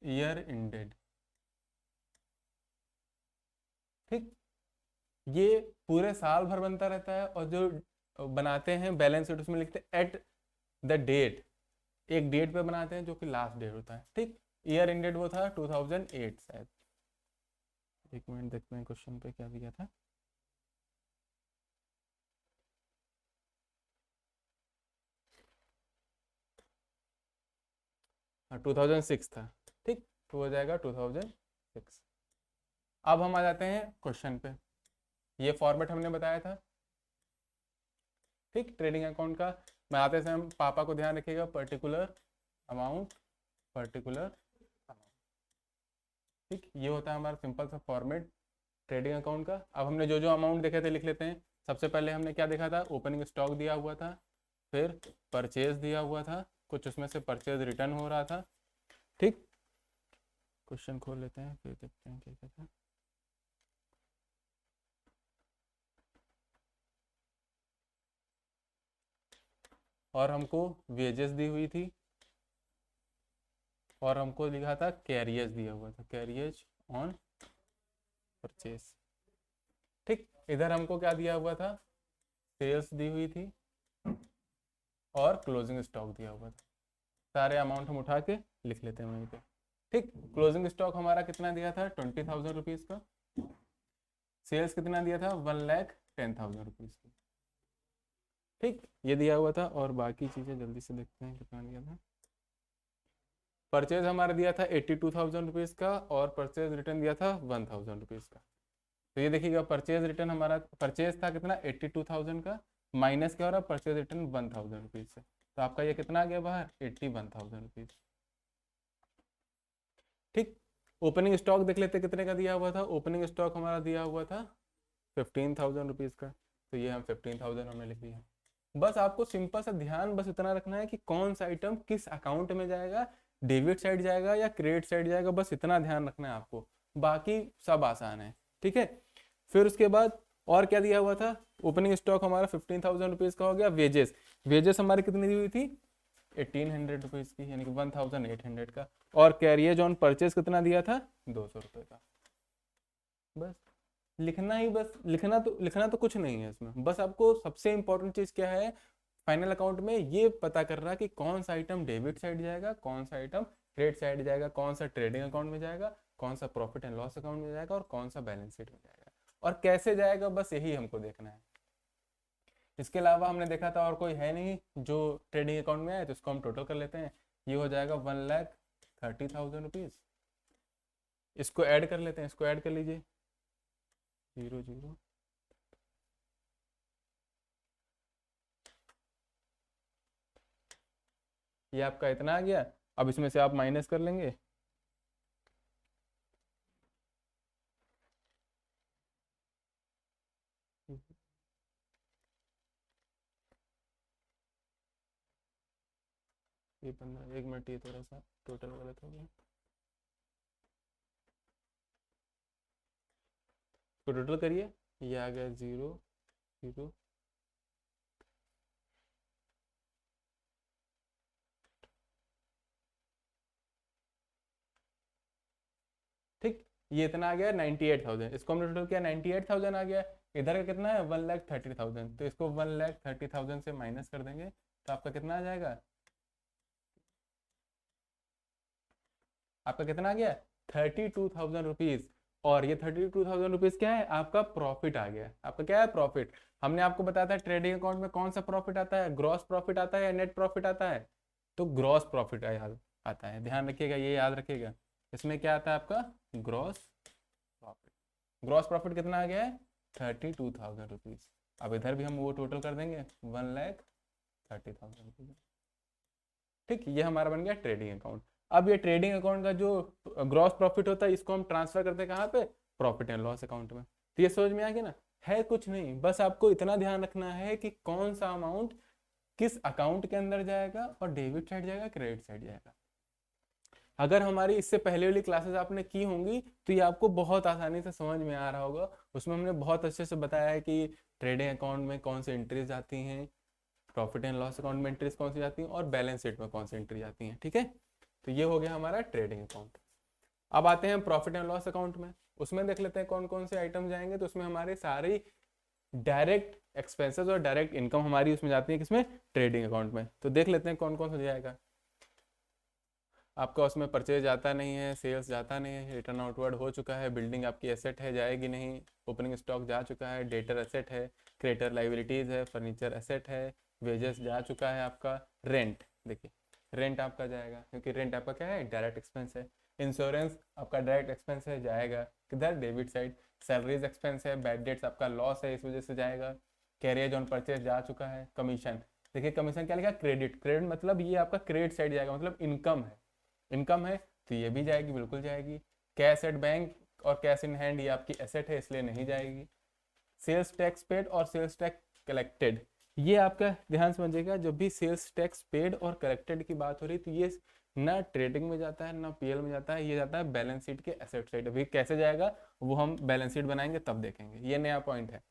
ईयर इंडेड, ठीक। ये पूरे साल भर बनता रहता है, और जो बनाते हैं बैलेंस शीट उसमें लिखते हैं एट द डेट, एक डेट पे बनाते हैं जो कि लास्ट डेट होता है, ठीक। ईयर इंडेड वो था 2008 शायद। एक मिनट देखते हैं क्वेश्चन पे क्या दिया था। हाँ 2006 था, ठीक। तो हो जाएगा 2006। अब हम आ जाते हैं क्वेश्चन पे। ये फॉर्मेट हमने बताया था, ठीक, ट्रेडिंग अकाउंट का। बनाते समय हम पापा को ध्यान रखिएगा, पर्टिकुलर अमाउंट पर्टिकुलर। ठीक, ये होता है हमारा सिंपल सा फॉर्मेट ट्रेडिंग अकाउंट का। अब हमने जो जो अमाउंट देखे थे लिख लेते हैं। सबसे पहले हमने क्या देखा था, ओपनिंग स्टॉक दिया हुआ था, फिर परचेज दिया हुआ था, कुछ उसमें से परचेज रिटर्न हो रहा था। ठीक, क्वेश्चन खोल लेते हैं फिर देखते हैं क्या क्या था। और हमको वेजेस दी हुई थी, और हमको लिखा था कैरियज दिया हुआ था, कैरियज ऑन परचेज। ठीक, इधर हमको क्या दिया हुआ था, सेल्स दी हुई थी और क्लोजिंग स्टॉक दिया हुआ था। सारे अमाउंट हम उठा के लिख लेते हैं वहीं पे। ठीक, क्लोजिंग स्टॉक हमारा कितना दिया था, 20,000 रुपीज़ का। सेल्स कितना दिया था, 1,10,000 रुपीज़ की। ठीक, ये दिया हुआ था। और बाकी चीज़ें जल्दी से देखते हैं कितना दिया था। परचेज हमारा दिया था 82,000 रुपीज़ का, और परचेज रिटर्न दिया था 1,000 रुपीज़ का। तो ये देखिएगा, परचेज रिटर्न हमारा, परचेज था कितना 82,000 का, माइनस क्या हो रहा है, परचेज रिटर्न 1,000 रुपीज़ से। तो आपका ये कितना आ गया बाहर, 81,000 रुपीज़। ठीक, ओपनिंग स्टॉक देख लेते कितने का दिया हुआ था। ओपनिंग स्टॉक हमारा दिया हुआ था 15,000 रुपीज़ का। तो ये हम 15,000 हमने लिख लिया। बस आपको सिंपल सा ध्यान बस इतना रखना है कि कौन सा आइटम किस अकाउंट में जाएगा, डेबिट साइड जाएगा या क्रेडिट साइड जाएगा, बस इतना ध्यान रखना है आपको। बाकी सब आसान है। ठीक है, फिर उसके बाद और क्या दिया हुआ था, ओपनिंग स्टॉक हमारा 15,000 रुपीज़ का हो गया। वेजेस, वेजेस हमारी कितनी दी हुई थी, 1,800 रुपीज़ की, यानी कि 1,800 का। और कैरियज ऑन परचेज कितना दिया था, 200 रुपये का। बस लिखना ही, बस लिखना तो कुछ नहीं है इसमें। बस आपको सबसे इंपॉर्टेंट चीज़ क्या है फाइनल अकाउंट में, ये पता कर रहा कि कौन सा आइटम डेबिट साइड जाएगा, कौन सा आइटम क्रेडिट साइड जाएगा, कौन सा ट्रेडिंग अकाउंट में जाएगा, कौन सा प्रॉफिट एंड लॉस अकाउंट में जाएगा, और कौन सा बैलेंस शीट में जाएगा, और कैसे जाएगा, बस यही हमको देखना है। इसके अलावा हमने देखा था और कोई है नहीं जो ट्रेडिंग अकाउंट में आए, तो इसको हम टोटल कर लेते हैं। ये हो जाएगा 1,30,000 रुपीज़। इसको ऐड कर लेते हैं, इसको ऐड कर लीजिए, 0 0। ये आपका इतना आ गया। अब इसमें से आप माइनस कर लेंगे, ये 15, 1 मिनट, ये थोड़ा सा टोटल गलत हो गया। तो टोटल करिए, ये आ गया 0 0। ठीक, ये इतना आ गया 98,000। इसको हमने टोटल किया, 98,000 आ गया। इधर का कितना है, 1,30,000। तो इसको 1,30,000 से माइनस कर देंगे, तो आपका कितना आ जाएगा, आपका कितना आ गया, 32,000 रुपीज़। और ये 32,000 रुपीज़ क्या है, आपका प्रॉफिट आ गया। आपका क्या है, प्रॉफिट। हमने आपको बताया था ट्रेडिंग अकाउंट में कौन सा प्रॉफिट आता है, ग्रॉस प्रॉफिट आता है या नेट प्रॉफिट आता है। तो ग्रॉस प्रॉफिट याद आता है, ध्यान रखिएगा, ये याद रखिएगा। इसमें क्या आता है आपका, ग्रॉस प्रॉफिट। ग्रॉस प्रॉफिट कितना आ गया है, 32,000 रुपीज़। अब इधर भी हम वो टोटल कर देंगे, 1,30,000 रुपीज़। ठीक, ये हमारा बन गया ट्रेडिंग अकाउंट। अब ये ट्रेडिंग अकाउंट का जो ग्रॉस प्रॉफिट होता है, इसको हम ट्रांसफर करते हैं कहाँ पे, प्रॉफिट एंड लॉस अकाउंट में। तो ये समझ में आ गया ना, है कुछ नहीं, बस आपको इतना ध्यान रखना है कि कौन सा अमाउंट किस अकाउंट के अंदर जाएगा, और डेबिट साइड जाएगा, क्रेडिट साइड जाएगा। अगर हमारी इससे पहले वाली क्लासेस आपने की होंगी, तो ये आपको बहुत आसानी से समझ में आ रहा होगा। उसमें हमने बहुत अच्छे से बताया है कि ट्रेडिंग अकाउंट में कौन सी एंट्रीज आती हैं, प्रॉफिट एंड लॉस अकाउंट में एंट्रीज कौन सी जाती हैं, और बैलेंस शीट में कौन सी एंट्री जाती हैं। ठीक है, तो ये हो गया हमारा ट्रेडिंग अकाउंट। अब आते हैं प्रॉफिट एंड लॉस अकाउंट में। उसमें देख लेते हैं कौन कौन से आइटम जाएंगे। तो उसमें हमारे सारी डायरेक्ट एक्सपेंसेस और डायरेक्ट इनकम हमारी उसमें जाती है, किसमें, ट्रेडिंग अकाउंट में। तो देख लेते हैं कौन कौन सा जाएगा। आपका उसमें परचेज जाता नहीं है, सेल्स जाता नहीं है, रिटर्न आउटवर्ड हो चुका है, बिल्डिंग आपकी एसेट है, जाएगी नहीं, ओपनिंग स्टॉक जा चुका है, डेटर एसेट है, क्रेडिटर लाइबिलिटीज़ है, फर्नीचर एसेट है, वेजेस जा चुका है आपका, रेंट, देखिए रेंट आपका जाएगा क्योंकि रेंट आपका क्या है, डायरेक्ट एक्सपेंस है। इंश्योरेंस आपका डायरेक्ट एक्सपेंस है, जाएगा किधर, डेबिट साइड। सैलरीज एक्सपेंस है, बैड डेट्स आपका लॉस है, इस वजह से जाएगा। कैरियज ऑन परचेज जा चुका है। कमीशन, देखिए कमीशन क्या लिखा, क्रेडिट, क्रेडिट मतलब ये आपका क्रेडिट साइड जाएगा, मतलब इनकम है। इनकम है तो ये भी जाएगी, बिल्कुल जाएगी। कैश एट बैंक और कैश इन हैंड ये आपकी एसेट है इसलिए नहीं जाएगी। सेल्स टैक्स पेड और सेल्स टैक्स कलेक्टेड, ये आपका ध्यान समझिएगा, जब भी सेल्स टैक्स पेड और कलेक्टेड की बात हो रही तो ये ना ट्रेडिंग में जाता है ना पीएल में जाता है, ये जाता है बैलेंस शीट के एसेट साइड। अभी कैसे जाएगा वो हम बैलेंस शीट बनाएंगे तब देखेंगे, ये नया पॉइंट है।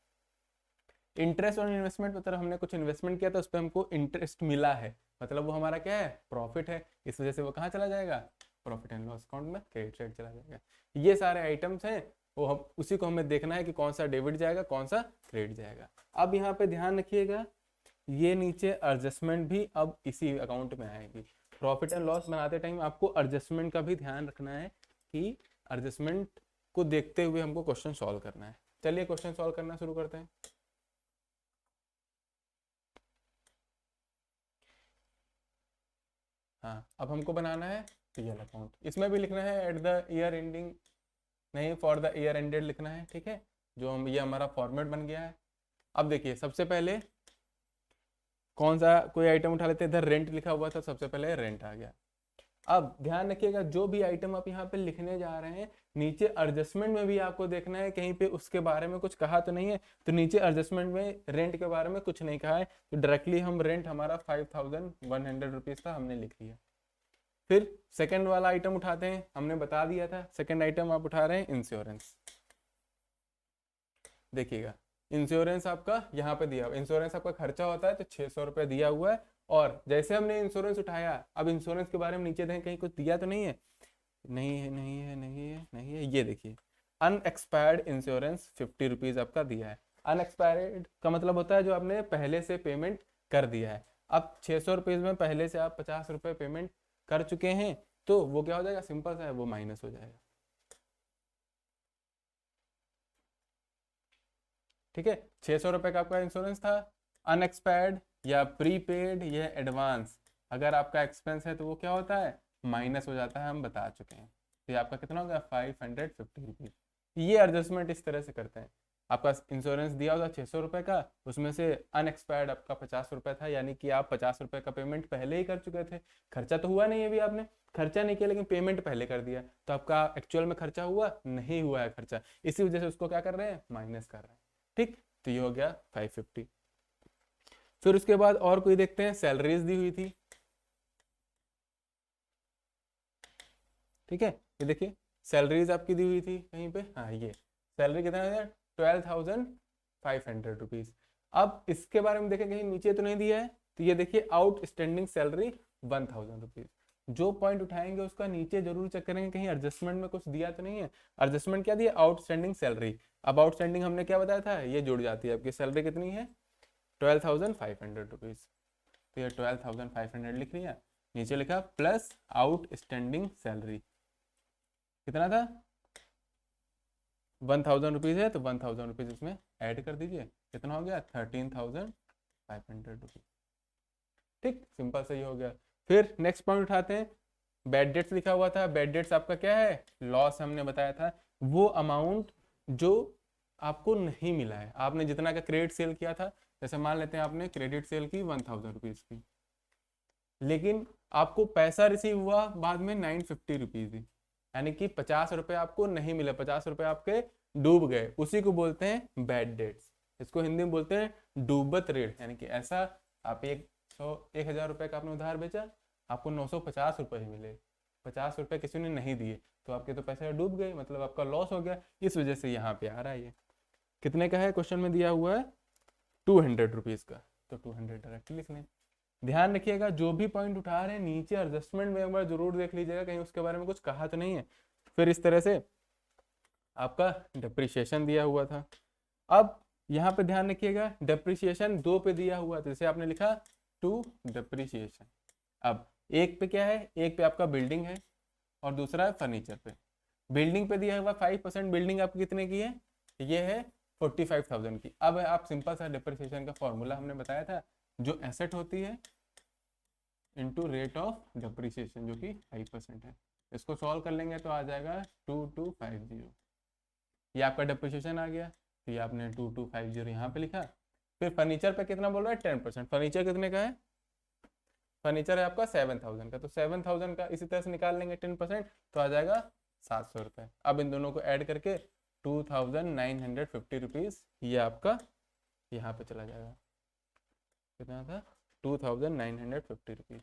इंटरेस्ट ऑन इन्वेस्टमेंट, मतलब हमने कुछ इन्वेस्टमेंट किया था उस पर हमको इंटरेस्ट मिला है, मतलब वो हमारा क्या है, प्रॉफिट है, इस वजह से वो कहाँ चला जाएगा, प्रॉफिट एंड लॉस अकाउंट में क्रेडिट साइड चला जाएगा। ये सारे आइटम्स हैं, वो हम उसी को हमें देखना है कि कौन सा डेबिट जाएगा कौन सा क्रेडिट जाएगा। अब यहाँ पे ध्यान रखिएगा, ये नीचे एडजस्टमेंट भी अब इसी अकाउंट में आएगी। प्रॉफिट एंड लॉस बनाते टाइम आपको एडजस्टमेंट का भी ध्यान रखना है कि एडजस्टमेंट को देखते हुए हमको क्वेश्चन सॉल्व करना है। चलिए क्वेश्चन सॉल्व करना शुरू करते हैं। हाँ, अब हमको बनाना है पीएल अकाउंट, इसमें भी लिखना है एट द ईयर एंडिंग, नहीं फॉर द ईयर एंडेड लिखना है, ठीक है, जो हम ये हमारा फॉर्मेट बन गया है। अब देखिए सबसे पहले कौन सा कोई आइटम उठा लेते हैं, इधर रेंट लिखा हुआ था, सबसे पहले रेंट आ गया। अब ध्यान रखिएगा जो भी आइटम आप यहाँ पे लिखने जा रहे हैं, नीचे एडजस्टमेंट में भी आपको देखना है कहीं पे उसके बारे में कुछ कहा तो नहीं है, तो नीचे एडजस्टमेंट में रेंट के बारे में कुछ नहीं कहा है, तो डायरेक्टली हम रेंट हमारा 5100 रुपीज था, हमने लिख लिया। फिर सेकंड वाला आइटम उठाते हैं, हमने बता दिया था सेकंड आइटम आप उठा रहे हैं इंश्योरेंस। देखिएगा इंश्योरेंस आपका यहाँ पे दिया, इंश्योरेंस आपका खर्चा होता है तो 600 रुपये दिया हुआ है, और जैसे हमने इंश्योरेंस उठाया, अब इंश्योरेंस के बारे में नीचे देखें कहीं कुछ दिया तो नहीं है, नहीं है नहीं है नहीं है नहीं है, ये देखिए अनएक्सपायर्ड इंश्योरेंस 50 रुपीज आपका दिया है। अनएक्सपायर्ड का मतलब होता है जो आपने पहले से पेमेंट कर दिया है। अब 600 रुपीज में पहले से आप 50 रुपये पेमेंट कर चुके हैं, तो वो क्या हो जाएगा, सिंपल सा है, वो माइनस हो जाएगा। ठीक है, 600 रुपये का आपका इंश्योरेंस था, अनएक्सपायर्ड या प्रीपेड या एडवांस, अगर आपका एक्सपेंस है तो वो क्या होता है, माइनस हो जाता है, हम बता चुके हैं। तो ये आपका कितना हो गया, 550 रुपीज। ये एडजस्टमेंट इस तरह से करते हैं। आपका इंश्योरेंस दिया होगा 600 रुपये का, उसमें से अनएक्सपायर्ड आपका 50 रुपये था, यानी कि आप 50 रुपये का पेमेंट पहले ही कर चुके थे, खर्चा तो हुआ नहीं है अभी, आपने खर्चा नहीं किया लेकिन पेमेंट पहले कर दिया, तो आपका एक्चुअल में खर्चा हुआ नहीं हुआ है खर्चा, इसी वजह से उसको क्या कर रहे हैं, माइनस कर रहे हैं। ठीक, तो ये हो गया 550। फिर उसके बाद और कोई देखते हैं, सैलरीज दी हुई थी, ठीक है, ये देखिए सैलरीज आपकी दी हुई थी कहीं पे, हाँ ये सैलरी कितना है, 12,500 रुपीज। अब इसके बारे में देखें कहीं नीचे तो नहीं दिया है, तो ये देखिए आउटस्टैंडिंग सैलरी 1000 रुपीज। जो पॉइंट उठाएंगे उसका नीचे जरूर चेक करेंगे कहीं एडजस्टमेंट में कुछ दिया तो नहीं है। एडजस्टमेंट क्या दिया, आउटस्टैंडिंग सैलरी। अब आउटस्टैंडिंग हमने क्या बताया था, ये जुड़ जाती है, आपकी सैलरी कितनी है, 12,500 रुपीज, तो ये 12,500 लिख लिया, नीचे लिखा प्लस आउटस्टैंडिंग सैलरी, कितना था 1000 रुपीज है, तो 1000 रुपीज इसमें ऐड कर दीजिए, कितना हो गया 13,500 रुपीज। ठीक, सिंपल सही हो गया। फिर नेक्स्ट पॉइंट उठाते हैं, बैड डेट्स लिखा हुआ था, बैड डेट्स आपका क्या है, लॉस, हमने बताया था वो अमाउंट जो आपको नहीं मिला है, आपने जितना का क्रेडिट सेल किया था, जैसे मान लेते हैं आपने क्रेडिट सेल की 1000 रुपीज की, लेकिन आपको पैसा रिसीव हुआ बाद में 950 रुपीज ही, यानी कि 50 रुपये आपको नहीं मिले, 50 रुपये आपके डूब गए, उसी को बोलते हैं बैड डेट्स। इसको हिंदी में बोलते हैं डूबत ऋण, यानी कि ऐसा आप 1,000 रुपये का आपने उधार बेचा, आपको 950 रुपये ही मिले, 50 रुपये किसी ने नहीं दिए, तो आपके तो पैसे डूब गए, मतलब आपका लॉस हो गया, इस वजह से यहाँ पे आ रहा है। ये कितने का है, क्वेश्चन में दिया हुआ है 200 रुपीज का, तो 200 डायरेक्टली लिख लें। ध्यान रखिएगा जो भी पॉइंट उठा रहे हैं नीचे एडजस्टमेंट में एक बार जरूर देख लीजिएगा कहीं उसके बारे में कुछ कहा तो नहीं है। फिर इस तरह से आपका डिप्रिसिएशन दिया हुआ था। अब यहाँ पे ध्यान रखिएगा डिप्रिसिएशन 2 पे दिया हुआ था, जैसे आपने लिखा टू डिप्रिसिएशन। अब एक पे क्या है, एक पे आपका बिल्डिंग है और दूसरा है फर्नीचर पे। बिल्डिंग पे दिया हुआ 5%, बिल्डिंग आपकी कितने की है, ये है 45,000 की। अब आप सिंपल सा डिप्रिसिएशन का फॉर्मूला हमने बताया था, जो एसेट होती है इनटू रेट ऑफ डिप्रिसिएशन, जो कि 5% है, इसको सॉल्व कर लेंगे तो आ जाएगा 2250। ये आपका डिप्रिसिएशन आ गया, तो ये आपने 2250 यहाँ पे लिखा। फिर फर्नीचर पे कितना बोल रहा है, 10%। फर्नीचर कितने का है, फर्नीचर है आपका 7000 का, तो 7000 का इसी तरह से निकाल लेंगे 10%, तो आ जाएगा 700 रुपये। अब इन दोनों को ऐड करके 2950 ये आपका यहाँ पे चला जाएगा। कितना था? 2950 रुपीज़।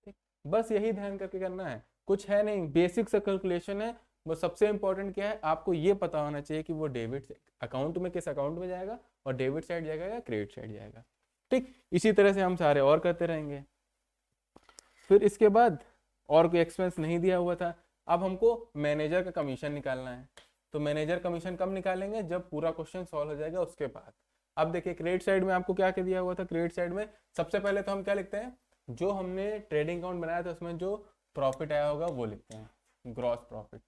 ठीक, बस यही ध्यान करके करना है, कुछ है नहीं, बेसिक सा कैलकुलेशन है। वो सबसे इंपॉर्टेंट क्या है, आपको ये पता होना चाहिए कि वो डेबिट अकाउंट में किस अकाउंट में जाएगा, और डेबिट साइड जाएगा या क्रेडिट साइड जाएगा। ठीक, इसी तरह से हम सारे और करते रहेंगे। फिर इसके बाद और कोई एक्सपेंस नहीं दिया हुआ था, अब हमको मैनेजर का कमीशन निकालना है। तो मैनेजर कमीशन कब निकालेंगे? जब पूरा क्वेश्चन सॉल्व हो जाएगा उसके बाद। अब देखिए क्रेडिट साइड में आपको क्या क्या दिया हुआ था। क्रेडिट साइड में सबसे पहले तो हम क्या लिखते हैं, जो हमने ट्रेडिंग अकाउंट बनाया था उसमें जो प्रॉफिट आया होगा वो लिखते हैं, ग्रॉस प्रॉफिट।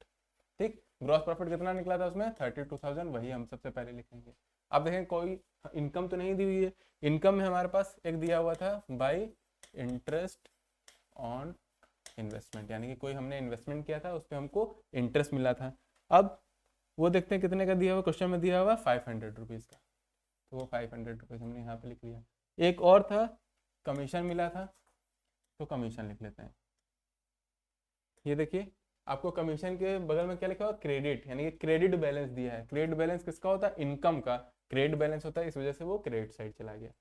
ठीक, ग्रॉस प्रॉफिट कितना निकला था उसमें? 32,000, वही हम सबसे पहले लिखेंगे। अब देखें कोई इनकम तो नहीं दी हुई है। इनकम में हमारे पास एक दिया हुआ था बाई इंटरेस्ट ऑन इन्वेस्टमेंट, यानी कि कोई हमने इन्वेस्टमेंट किया था उस पर हमको इंटरेस्ट मिला था। अब वो देखते हैं कितने का दिया हुआ, क्वेश्चन में दिया हुआ 500 रुपीज़ का, तो वो 500 रुपीज़ हमने यहाँ पे लिख लिया। एक और था कमीशन मिला था, तो कमीशन लिख लेते हैं। ये देखिए आपको कमीशन के बगल में क्या लिखा हुआ? क्रेडिट, यानी कि क्रेडिट बैलेंस दिया है। क्रेडिट बैलेंस किसका होता है? इनकम का क्रेडिट बैलेंस होता है, इस वजह से वो क्रेडिट साइड चला गया।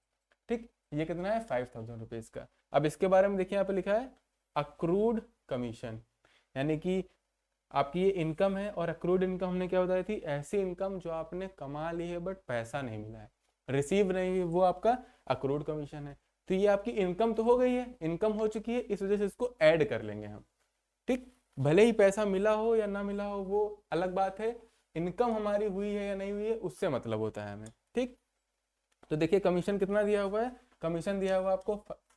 ठीक, ये कितना है? 5000 रुपीज़ का। अब इसके बारे में देखिए यहाँ पे लिखा है अक्रूड कमीशन, यानी कि आपकी ये इनकम है, और अक्रूड इनकम हमने क्या बताई थी? ऐसी इनकम जो आपने कमा ली है बट पैसा नहीं मिला है, रिसीव नहीं हुई, वो आपका अक्रूड कमीशन है। तो ये आपकी इनकम तो हो गई है, इनकम हो चुकी है, इस वजह से इसको ऐड कर लेंगे हम। ठीक, भले ही पैसा मिला हो या ना मिला हो वो अलग बात है, इनकम हमारी हुई है या नहीं हुई है उससे मतलब होता है हमें। ठीक, तो देखिए कमीशन कितना दिया हुआ है? कमीशन दिया हुआ आपको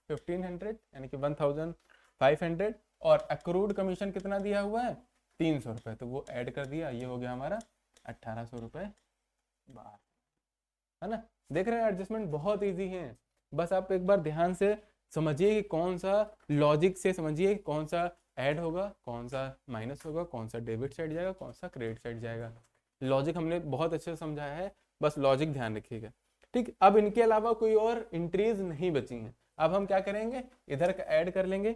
1500, यानी कि 1500, और अक्रूड कमीशन कितना दिया हुआ है? 300 रुपये, तो वो ऐड कर दिया, ये हो गया हमारा 1800 रुपये बाहर, है ना। देख रहे हैं एडजस्टमेंट बहुत इजी है, बस आप एक बार ध्यान से समझिए कि कौन सा लॉजिक से समझिए कौन सा ऐड होगा, कौन सा माइनस होगा, कौन सा डेबिट साइड जाएगा, कौन सा क्रेडिट साइड जाएगा। लॉजिक हमने बहुत अच्छे से समझाया है, बस लॉजिक ध्यान रखिएगा। ठीक, अब इनके अलावा कोई और एंट्रीज नहीं बची हैं। अब हम क्या करेंगे, इधर का ऐड कर लेंगे।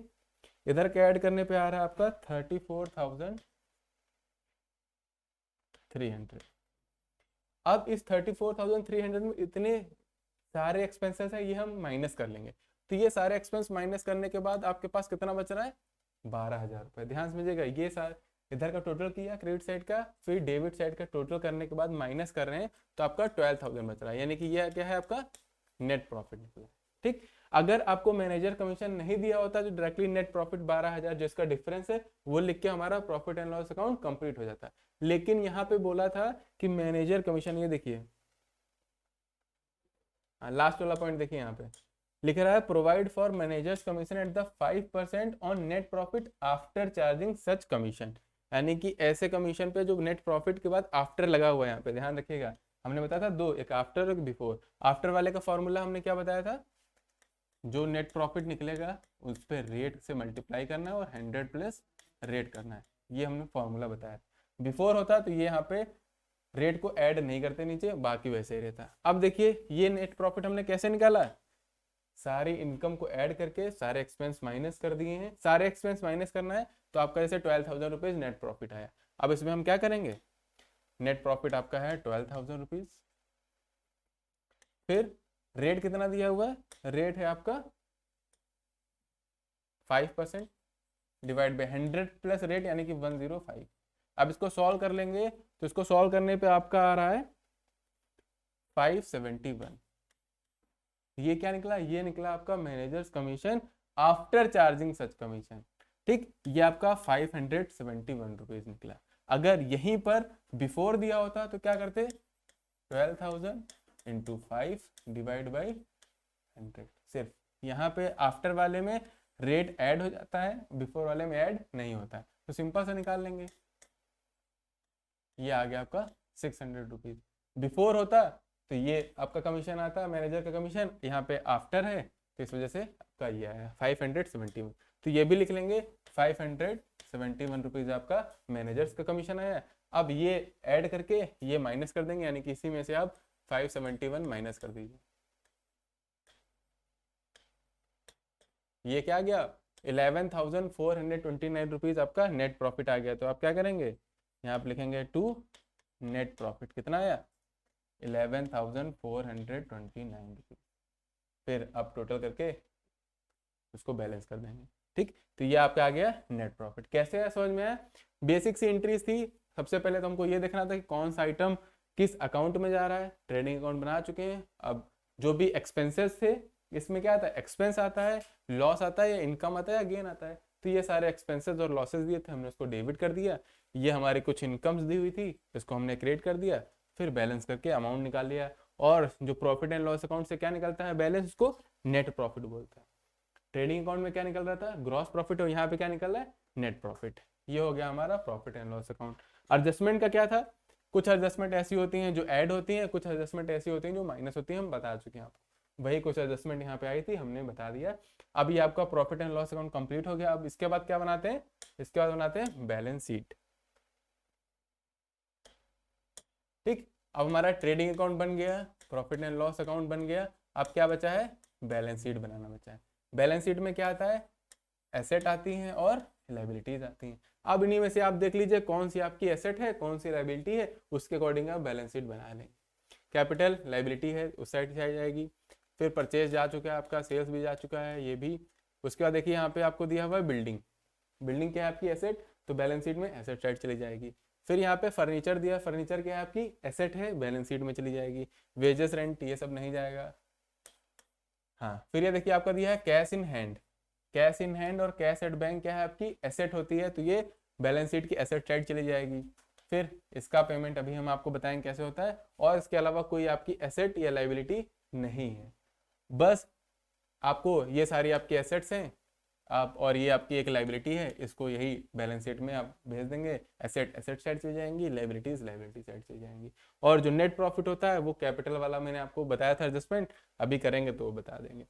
इधर का ऐड करने पे आ रहा है आपका 34,300। अब इस 34,300 में इतने सारे एक्सपेंसेस है, ये हम माइनस कर लेंगे। तो ये सारे एक्सपेंस माइनस करने के बाद आपके पास कितना बच रहा है? 12,000 रुपये। ध्यान समझिएगा, ये सारे इधर का टोटल किया क्रेडिट साइड का, फिर डेबिट साइड का टोटल करने के बाद माइनस कर रहे हैं, तो आपका 12,000 बच रहा है, यानी कि ये क्या है? आपका नेट प्रॉफिट निकला। ठीक, अगर आपको मैनेजर कमीशन नहीं दिया होता तो डायरेक्टली नेट प्रॉफिट 12,000 जिसका डिफरेंस है वो लिख के हमारा profit and loss account complete हो जाता है। लेकिन यहाँ पे बोला था कि मैनेजर कमीशन, ये देखिए लास्ट वाला पॉइंट देखिए, यहाँ पे लिख रहा है provide for managers commission at the 5% on net profit after charging such commission, यानी कि ऐसे कमीशन पे जो नेट प्रॉफिट के बाद आफ्टर लगा हुआ है। यहाँ पे ध्यान रखिएगा, हमने बताया था दो, एक आफ्टर और एक बिफोर। आफ्टर वाले का फॉर्मूला हमने क्या बताया था? जो नेट प्रॉफिट निकलेगा उस पर रेट से मल्टीप्लाई करना है और 100 प्लस रेट करना है, ये हमने फॉर्मूला बताया। बिफोर होता तो ये यहाँ पे रेट को ऐड नहीं करते नीचे, बाकी वैसे ही रहता। अब देखिए ये नेट प्रॉफिट हमने कैसे निकाला है? सारी इनकम को ऐड करके सारे एक्सपेंस माइनस कर दिए हैं। सारे एक्सपेंस माइनस करना है तो आपका जैसे 12,000 रुपीज नेट प्रॉफिट आया। अब इसमें हम क्या करेंगे, नेट प्रॉफिट आपका है 12,000 रुपीज, फिर रेट कितना दिया हुआ है? रेट है आपका 5% डिवाइड बाई 100 प्लस रेट, यानी कि 105। अब इसको सॉल्व कर लेंगे तो इसको सॉल्व करने पे आपका आ रहा है 571। ये क्या निकला? ये निकला आपका मैनेजर्स कमीशन आफ्टर चार्जिंग सच कमीशन। ठीक, ये आपका 571 रुपीज निकला। अगर यहीं पर बिफोर दिया होता तो क्या करते? 12,000 इंटू 5 डिवाइड बाई 100। सिर्फ यहाँ पे आफ्टर वाले में रेट ऐड हो जाता है, बिफोर वाले में ऐड नहीं होता है, तो सिंपल से निकाल लेंगे। ये आ गया आपका 600 रुपीज। बिफोर होता तो ये आपका कमीशन आता, मैनेजर का कमीशन, यहाँ पे आफ्टर है तो इस वजह से आपका ये आया 571। तो ये भी लिख लेंगे 571 रुपीज आपका मैनेजर्स का कमीशन आया। अब ये ऐड करके ये माइनस कर देंगे, यानी कि इसी में से आप 571 माइनस कर दीजिए। ये क्या आ गया 11,429 रुपीज़ आपका नेट प्रॉफिट आ गया। तो आप क्या करेंगे, यहाँ पे लिखेंगे टू नेट प्रॉफिट कितना आया 11,429 रुपीज़। फिर आप टोटल करके उसको बैलेंस कर देंगे। ठीक, तो ये आपका आ गया नेट प्रॉफिट। कैसे है समझ में आया? बेसिक सी एंट्रीज थी। सबसे पहले तो हमको ये देखना था कि कौन सा आइटम किस अकाउंट में जा रहा है। ट्रेडिंग अकाउंट बना चुके हैं। अब जो भी एक्सपेंसेस थे, इसमें क्या आता है, एक्सपेंस आता है, लॉस आता है, या इनकम आता है, या गेन आता है। तो ये सारे एक्सपेंसेस और लॉसेस दिए थे, हमने उसको डेबिट कर दिया। ये हमारी कुछ इनकम्स दी हुई थी, इसको हमने क्रिएट कर दिया। फिर बैलेंस करके अमाउंट निकाल लिया। और जो प्रॉफिट एंड लॉस अकाउंट से क्या निकलता है बैलेंस, उसको नेट प्रॉफिट बोलते हैं। ट्रेडिंग अकाउंट में क्या निकल रहा था, ग्रॉस प्रॉफिट, और यहाँ पे क्या निकल रहा है, नेट प्रॉफिट। ये हो गया हमारा profit and loss account. Adjustment का क्या था, कुछ एडजस्टमेंट ऐसी होती हैं जो ऐड होती हैं, कुछ एडजस्टमेंट ऐसी होती हैं जो माइनस होती हैं, हम बता चुके हैं आपको। वही कुछ एडजस्टमेंट यहाँ पे आई थी, हमने बता दिया। अब ये आपका profit and loss account complete हो गया। अब इसके बाद क्या बनाते हैं, इसके बाद बनाते हैं बैलेंस शीट। ठीक, अब हमारा ट्रेडिंग अकाउंट बन गया, प्रॉफिट एंड लॉस अकाउंट बन गया। अब क्या बचा है, बैलेंस शीट बनाना बचा है। बैलेंस शीट में क्या आता है, एसेट आती हैं और लाइबिलिटीज आती हैं। अब इन्हीं में से आप देख लीजिए कौन सी आपकी एसेट है, कौन सी लाइबिलिटी है, उसके अकॉर्डिंग आप बैलेंस शीट बना लेंगे। कैपिटल लाइबिलिटी है, उस साइड से आ जाएगी। फिर परचेज जा चुका है आपका, सेल्स भी जा चुका है, ये भी। उसके बाद देखिए यहाँ पे आपको दिया हुआ है बिल्डिंग। बिल्डिंग क्या है आपकी, एसेट, तो बैलेंस शीट में एसेट साइड चली जाएगी। फिर यहाँ पे फर्नीचर दिया, फर्नीचर क्या है आपकी, एसेट है, बैलेंस शीट में चली जाएगी। वेजेस, रेंट, ये सब नहीं जाएगा। हाँ, फिर ये देखिए आपका दिया है cash in hand. Cash in hand और कैश एट बैंक क्या है आपकी, एसेट होती है, तो ये बैलेंस शीट की एसेट साइड चली जाएगी। फिर इसका पेमेंट अभी हम आपको बताएंगे कैसे होता है। और इसके अलावा कोई आपकी एसेट या लाइबिलिटी नहीं है, बस आपको ये सारी आपकी एसेट्स हैं आप, और ये आपकी एक लाइबिलिटी है, इसको यही बैलेंस शीट में आप भेज देंगे। एसेट एसेट साइड से जाएंगी, लाइबिलिटीज लाइबिलिटी साइड से जाएंगी। और जो नेट प्रॉफिट होता है वो कैपिटल वाला मैंने आपको बताया था एडजस्टमेंट, अभी करेंगे तो वो बता देंगे।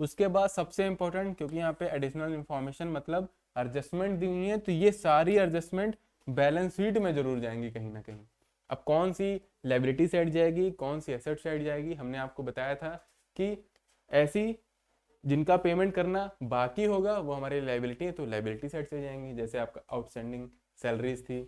उसके बाद सबसे इंपॉर्टेंट, क्योंकि यहाँ पे एडिशनल इंफॉर्मेशन मतलब एडजस्टमेंट दी हुई है, तो ये सारी एडजस्टमेंट बैलेंस शीट में जरूर जाएंगी कहीं ना कहीं। अब कौन सी लाइबिलिटी साइड जाएगी, कौन सी एसेट साइड जाएगी, हमने आपको बताया था कि ऐसी जिनका पेमेंट करना बाकी होगा वो हमारी लाइबिलिटी है, तो लाइबिलिटी साइड से जाएंगी। जैसे आपका आउटस्टैंडिंग सैलरीज थी,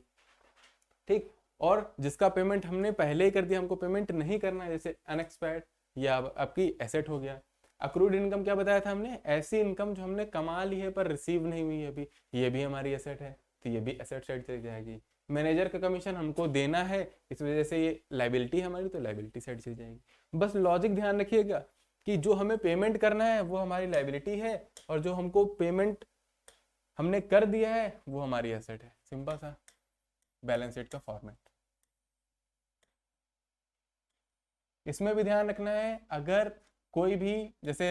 ठीक। और जिसका पेमेंट हमने पहले ही कर दिया, हमको पेमेंट नहीं करना है, जैसे अनएक्सपायर्ड, या आपकी एसेट हो गया। अक्रूड इनकम क्या बताया था हमने, ऐसी इनकम जो हमने कमा ली है पर रिसीव नहीं हुई है अभी, ये भी हमारी एसेट है, तो ये भी एसेट साइड चली जाएगी। मैनेजर का कमीशन हमको देना है, इस वजह से ये लाइबिलिटी हमारी, तो लाइबिलिटी साइड चली जाएगी। बस लॉजिक ध्यान रखिएगा कि जो हमें पेमेंट करना है वो हमारी लाइबिलिटी है, और जो हमको पेमेंट हमने कर दिया है वो हमारी एसेट है। सिंपल सा बैलेंस शीट का फॉर्मेट। इसमें भी ध्यान रखना है, अगर कोई भी जैसे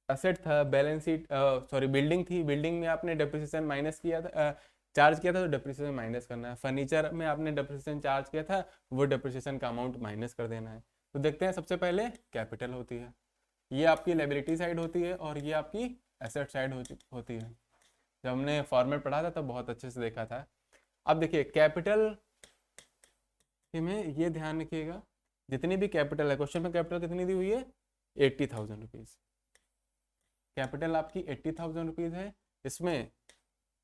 एसेट था, बैलेंस शीट सॉरी बिल्डिंग थी, बिल्डिंग में आपने डेप्रिसिएशन माइनस किया था, चार्ज किया था, तो डेप्रिसिएशन माइनस करना है। फर्नीचर में आपने डेप्रिसिएशन चार्ज किया था, वो डेप्रिसिएशन का अमाउंट माइनस कर देना है। तो देखते हैं, सबसे पहले कैपिटल होती है, ये आपकी लाइबिलिटी साइड होती है, और ये आपकी एसेट साइड होती है। जब हमने फॉर्मेट पढ़ा था तब बहुत अच्छे से देखा था। अब देखिए कैपिटल में ये ध्यान रखिएगा, जितनी भी कैपिटल है, क्वेश्चन में कैपिटल कितनी दी हुई है, 80,000 रुपीज। कैपिटल आपकी 80,000 रुपीज है। इसमें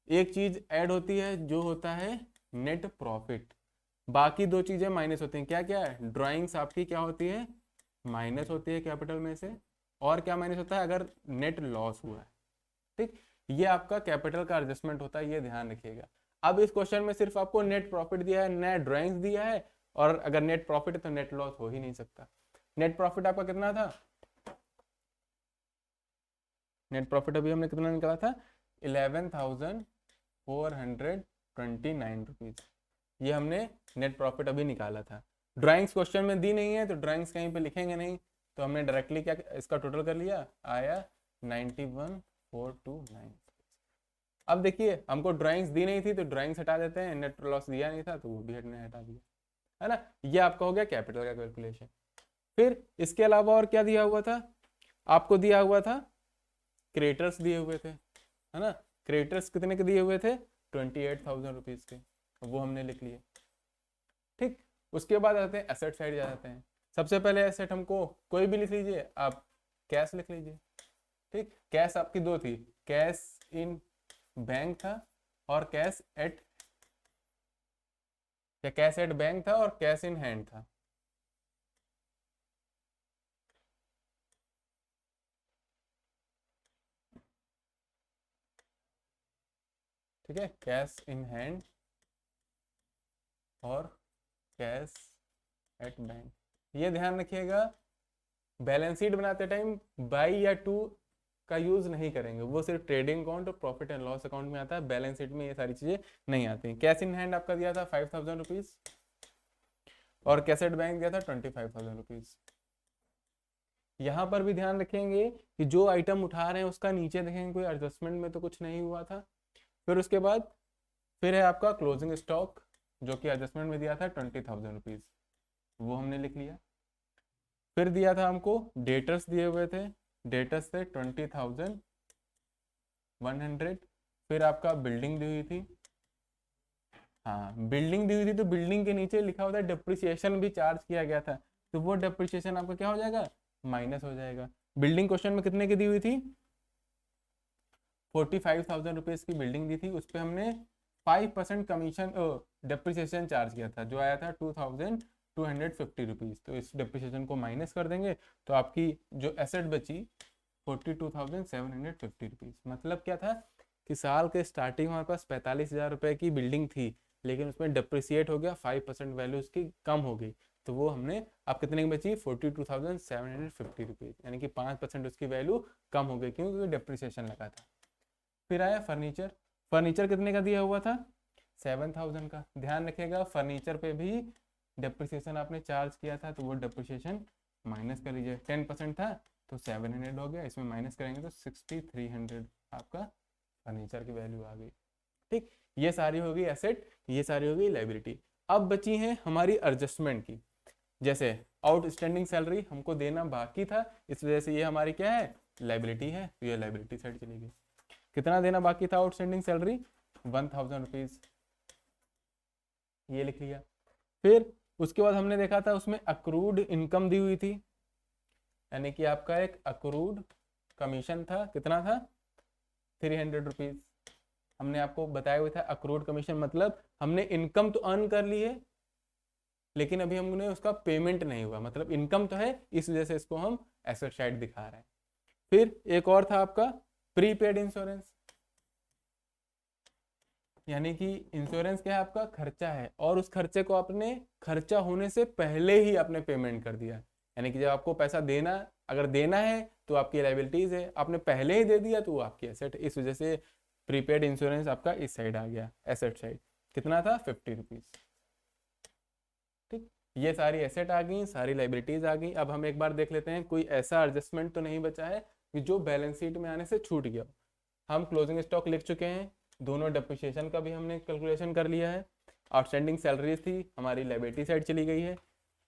एक चीज ऐड होती है जो होता है नेट प्रॉफिट, बाकी दो चीजें माइनस होती हैं। क्या क्या है, ड्राइंग्स आपकी क्या होती है, माइनस होती है कैपिटल में से। और क्या माइनस होता है, अगर नेट लॉस हुआ है, ठीक। ये आपका कैपिटल का एडजस्टमेंट होता है, ये ध्यान रखिएगा। अब इस क्वेश्चन में सिर्फ आपको नेट प्रॉफिट दिया है, नेट ड्राइंग्स दिया है, और अगर नेट प्रॉफिट है तो नेट लॉस हो ही नहीं सकता। नेट प्रॉफिट आपका कितना था, नेट प्रॉफिट अभी हमने कितना निकाला था, 11,429 रुपीज। ये हमने नेट प्रॉफिट अभी निकाला था। ड्राइंग्स क्वेश्चन में दी नहीं है, तो ड्राइंग्स कहीं पे लिखेंगे नहीं, तो हमने डायरेक्टली क्या इसका टोटल कर लिया, आया 91,429। अब देखिए हमको ड्राइंग्स दी नहीं थी, तो ड्राइंग्स हटा देते हैं, नेट लॉस दिया नहीं था तो वो भी हटा दिया, है ना। ये आपका हो गया कैपिटल का कैलकुलेशन। फिर इसके अलावा और क्या दिया हुआ था, आपको दिया हुआ था क्रेडिटर्स दिए हुए थे, है ना। क्रेडिटर्स कितने के दिए हुए थे, 28,000 रुपीज के, वो हमने लिख लिए, ठीक। उसके बाद आते हैं एसेट साइड जाते हैं। सबसे पहले एसेट हमको कोई भी लिख लीजिए आप, कैश लिख लीजिए, ठीक, कैश आपकी दो थी, कैश इन बैंक था और कैश एट, या कैश एट बैंक था और कैश इन हैंड था। ठीक है, कैश इन हैंड और कैश एट बैंक। ये ध्यान रखिएगा, बैलेंस शीट बनाते टाइम बाई या टू का यूज नहीं करेंगे, वो सिर्फ ट्रेडिंग अकाउंट और प्रॉफिट एंड लॉस अकाउंट में आता है, बैलेंस शीट में ये सारी चीजें नहीं आती। कैश इन हैंड आपका दिया था 5000 रुपीज और कैश एट बैंक दिया था 25,000 रुपीज। यहाँ पर भी ध्यान रखेंगे कि जो आइटम उठा रहे हैं उसका नीचे देखेंगे कोई एडजस्टमेंट में तो कुछ नहीं हुआ था। फिर उसके बाद फिर है आपका क्लोजिंग स्टॉक, जो कि एडजस्टमेंट में दिया था 20,000 रुपीज, वो हमने लिख लिया। फिर दिया था हमको डेटर्स दिए हुए थे, डेटर्स थे 20,100। फिर आपका बिल्डिंग दी हुई थी, हाँ बिल्डिंग दी हुई थी, तो बिल्डिंग के नीचे लिखा होता है डिप्रिसिएशन भी चार्ज किया गया था, तो वो डिप्रिसिएशन आपका क्या हो जाएगा, माइनस हो जाएगा। बिल्डिंग क्वेश्चन में कितने की दी हुई थी, 45,000 रुपीज की बिल्डिंग दी थी, उस पर हमने 5% कमीशन डिप्रिसिएशन चार्ज किया था, जो आया था 2,250 रुपीज। तो इस डिप्रिसिएशन को माइनस कर देंगे तो आपकी जो एसेट बची 42,750 रुपीज। मतलब क्या था कि साल के स्टार्टिंग में हमारे पास 45,000 रुपए की बिल्डिंग थी, लेकिन उसमें डिप्रिसिएट हो गया, 5% वैल्यू उसकी कम हो गई, तो वो हमने अब कितने की बची 42,750 रुपीज, यानी कि 5% उसकी वैल्यू कम हो गई, क्योंकि डिप्रिसिएशन लगा था। फिर आया फर्नीचर, फर्नीचर कितने का दिया हुआ था 7,000 का। ध्यान रखिएगा फर्नीचर पे भी डिप्रिसिएशन आपने चार्ज किया था, तो वो डिप्रिसिएशन माइनस कर लीजिए, 10% था तो 700 हो गया, इसमें माइनस करेंगे तो 6,300 आपका फर्नीचर की वैल्यू आ गई। ठीक, ये सारी होगी एसेट, ये सारी होगी लाइबिलिटी। अब बची है हमारी एडजस्टमेंट की, जैसे आउटस्टैंडिंग सैलरी हमको देना बाकी था, इस वजह से ये हमारी क्या है, लाइबिलिटी है, तो ये लाइबिलिटी साइड चली गई। कितना देना बाकी था आउटस्टैंडिंग सैलरी, 1,000 रुपीज, ये लिख लिया। फिर उसके बाद हमने देखा था उसमें अक्रूड इनकम दी हुई थी, यानी कि आपका एक अक्रूड कमीशन था, कितना था 300 रुपीज। हमने आपको बताया हुआ था अक्रूड कमीशन मतलब हमने इनकम तो अर्न कर ली है, लेकिन अभी हमने उसका पेमेंट नहीं हुआ, मतलब इनकम तो है, इस वजह से इसको हम एसेट साइड दिखा रहे हैं। फिर एक और था आपका प्रीपेड इंश्योरेंस, यानी कि इंश्योरेंस क्या है, आपका खर्चा है और उस खर्चे को आपने खर्चा होने से पहले ही आपने पेमेंट कर दिया, यानी कि जब आपको पैसा देना, अगर देना है तो आपकी लायबिलिटीज है, आपने पहले ही दे दिया तो वो आपकी एसेट, इस वजह से प्रीपेड इंश्योरेंस आपका इस साइड आ गया, एसेट साइड। कितना था 50 रुपीज। ठीक, ये सारी एसेट आ गई, सारी लाइबिलिटीज आ गई। अब हम एक बार देख लेते हैं कोई ऐसा एडजस्टमेंट तो नहीं बचा है कि जो बैलेंस शीट में आने से छूट गया। हम क्लोजिंग स्टॉक लिख चुके हैं, दोनों डेप्रिसिएशन का भी हमने कैलकुलेशन कर लिया है, आउटस्टैंडिंग सैलरीज थी हमारी लायबिलिटी साइड चली गई है,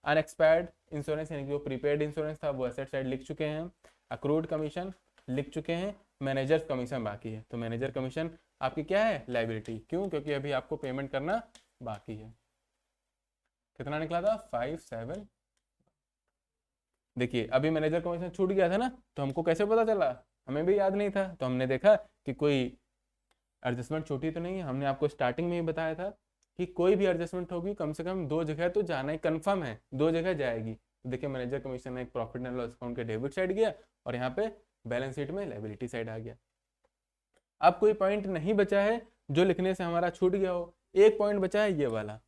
अनएक्सपायर्ड इंश्योरेंस यानी कि जो प्रीपेड इंश्योरेंस था वो एसेट साइड लिख चुके हैं, अक्रूड कमीशन लिख चुके हैं, मैनेजर कमीशन बाकी है, तो मैनेजर कमीशन आपकी क्या है लायबिलिटी, क्यों, क्योंकि अभी आपको पेमेंट करना बाकी है। कितना निकला था 5,7। देखिए अभी मैनेजर कमीशन छूट गया था ना, तो हमको कैसे पता चला, हमें भी याद नहीं था, तो हमने देखा कि कोई एडजस्टमेंट छोटी तो नहीं है। हमने आपको स्टार्टिंग में ही बताया था कि कोई भी एडजस्टमेंट होगी कम से कम दो जगह तो जाना ही कंफर्म है, दो जगह जाएगी। तो देखिए मैनेजर कमीशन एक प्रॉफिट एंड लॉस अकाउंट के डेबिट साइड गया और यहाँ पे बैलेंस शीट में लायबिलिटी साइड आ गया। अब कोई पॉइंट नहीं बचा है जो लिखने से हमारा छूट गया हो, एक पॉइंट बचा है ये वाला,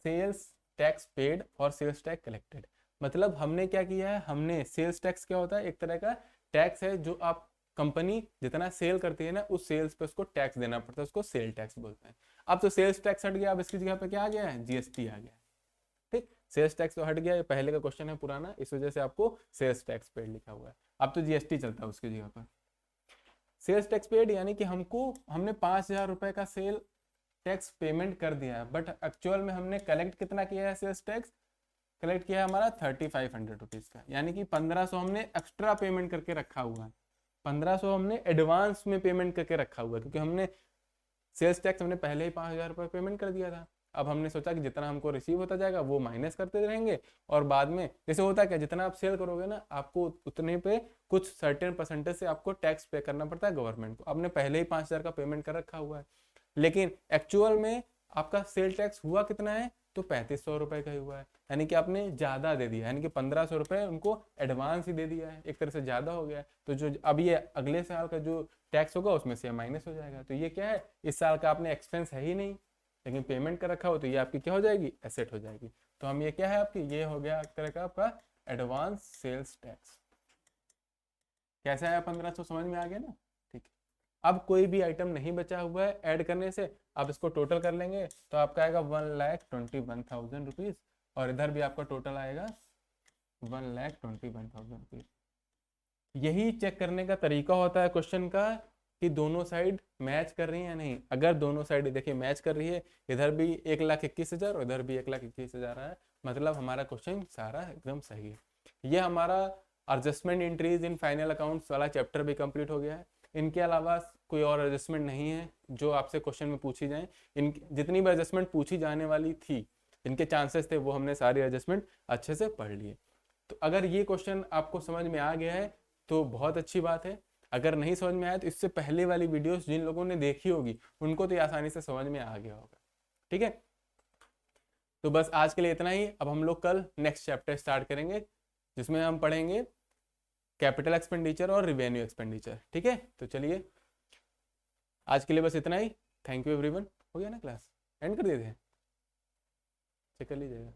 सेल्स टैक्स पेड और सेल्स टैक्स कलेक्टेड। मतलब हमने क्या किया है, हमने सेल्स टैक्स क्या होता है, एक तरह का टैक्स है जो आप कंपनी जितना सेल करती है ना उस सेल्स पे उसको टैक्स देना पड़ता है, उसको सेल टैक्स बोलते हैं। अब तो सेल्स टैक्स हट गया, अब इसकी जगह पे क्या आ गया है, जीएसटी आ गया। ठीक, सेल्स टैक्स तो हट गया, ये पहले का क्वेश्चन है पुराना, इस वजह से आपको सेल्स टैक्स पेड लिखा हुआ है, अब तो जीएसटी चलता है उसकी जगह पर। सेल्स टैक्स पेड यानी कि हमने 5,000 रुपए का सेल टैक्स पेमेंट कर दिया है, बट एक्चुअल में हमने कलेक्ट कितना किया है, सेल्स टैक्स कलेक्ट किया है हमारा 3,500 रुपीज का, यानी कि 1,500 हमने एक्स्ट्रा पेमेंट करके रखा हुआ है, 1,500 हमने एडवांस में पेमेंट करके रखा हुआ है, क्योंकि हमने सेल्स टैक्स हमने पहले ही 5,000 रुपये पेमेंट कर दिया था। अब हमने सोचा कि जितना हमको रिसीव होता जाएगा वो माइनस करते रहेंगे, और बाद में जैसे होता है क्या, जितना आप सेल करोगे ना आपको उतने पे कुछ सर्टेन परसेंटेज से आपको टैक्स पे करना पड़ता है गवर्नमेंट को। आपने पहले ही 5,000 का पेमेंट कर रखा हुआ है, लेकिन एक्चुअल में आपका सेल टैक्स हुआ कितना है, तो 3500 रुपये का ही हुआ है, यानी कि आपने ज़्यादा दे दिया, यानी कि 1500 रुपये उनको एडवांस ही दे दिया है, एक तरह से ज़्यादा हो गया है। तो जो अब ये अगले साल का जो टैक्स होगा उसमें से माइनस हो जाएगा। तो ये क्या है, इस साल का आपने एक्सपेंस है ही नहीं, लेकिन पेमेंट कर रखा हो, तो ये आपकी क्या हो जाएगी, एसेट हो जाएगी। तो हम ये क्या है आपकी, ये हो गया एक तरह का आपका एडवांस सेल्स टैक्स। कैसे आया 1500, समझ में आ गया ना। ठीक है, अब कोई भी आइटम नहीं बचा हुआ है ऐड करने से, आप इसको टोटल कर लेंगे तो आपका आएगा 1,21,000 रुपीज़, और इधर भी आपका टोटल आएगा 1,21,000 रुपीज़। यही चेक करने का तरीका होता है क्वेश्चन का कि दोनों साइड मैच कर रही है या नहीं। अगर दोनों साइड देखिए मैच कर रही है, इधर भी 1,21,000 और इधर भी 1,21,000 है, मतलब हमारा क्वेश्चन सारा एकदम सही है। ये हमारा adjustment entries in final accounts वाला चैप्टर भी कंप्लीट हो गया है। इनके अलावा कोई और एडजस्टमेंट नहीं है जो आपसे क्वेश्चन में पूछी जाए। इन जितनी भी एडजस्टमेंट पूछी जाने वाली थी, इनके चांसेस थे, वो हमने सारी एडजस्टमेंट अच्छे से पढ़ लिए। तो अगर ये क्वेश्चन आपको समझ में आ गया है तो बहुत अच्छी बात है। अगर नहीं समझ में आया तो इससे पहले वाली वीडियोस जिन लोगों ने देखी होगी उनको तो आसानी से समझ में आ गया होगा। ठीक है, तो बस आज के लिए इतना ही। अब हम लोग कल नेक्स्ट चैप्टर स्टार्ट करेंगे जिसमें हम पढ़ेंगे कैपिटल एक्सपेंडिचर और रिवेन्यू एक्सपेंडिचर। ठीक है, तो चलिए आज के लिए बस इतना ही। Thank you everyone. हो गया ना क्लास, एंड कर दिए थे, चेक कर लीजिएगा।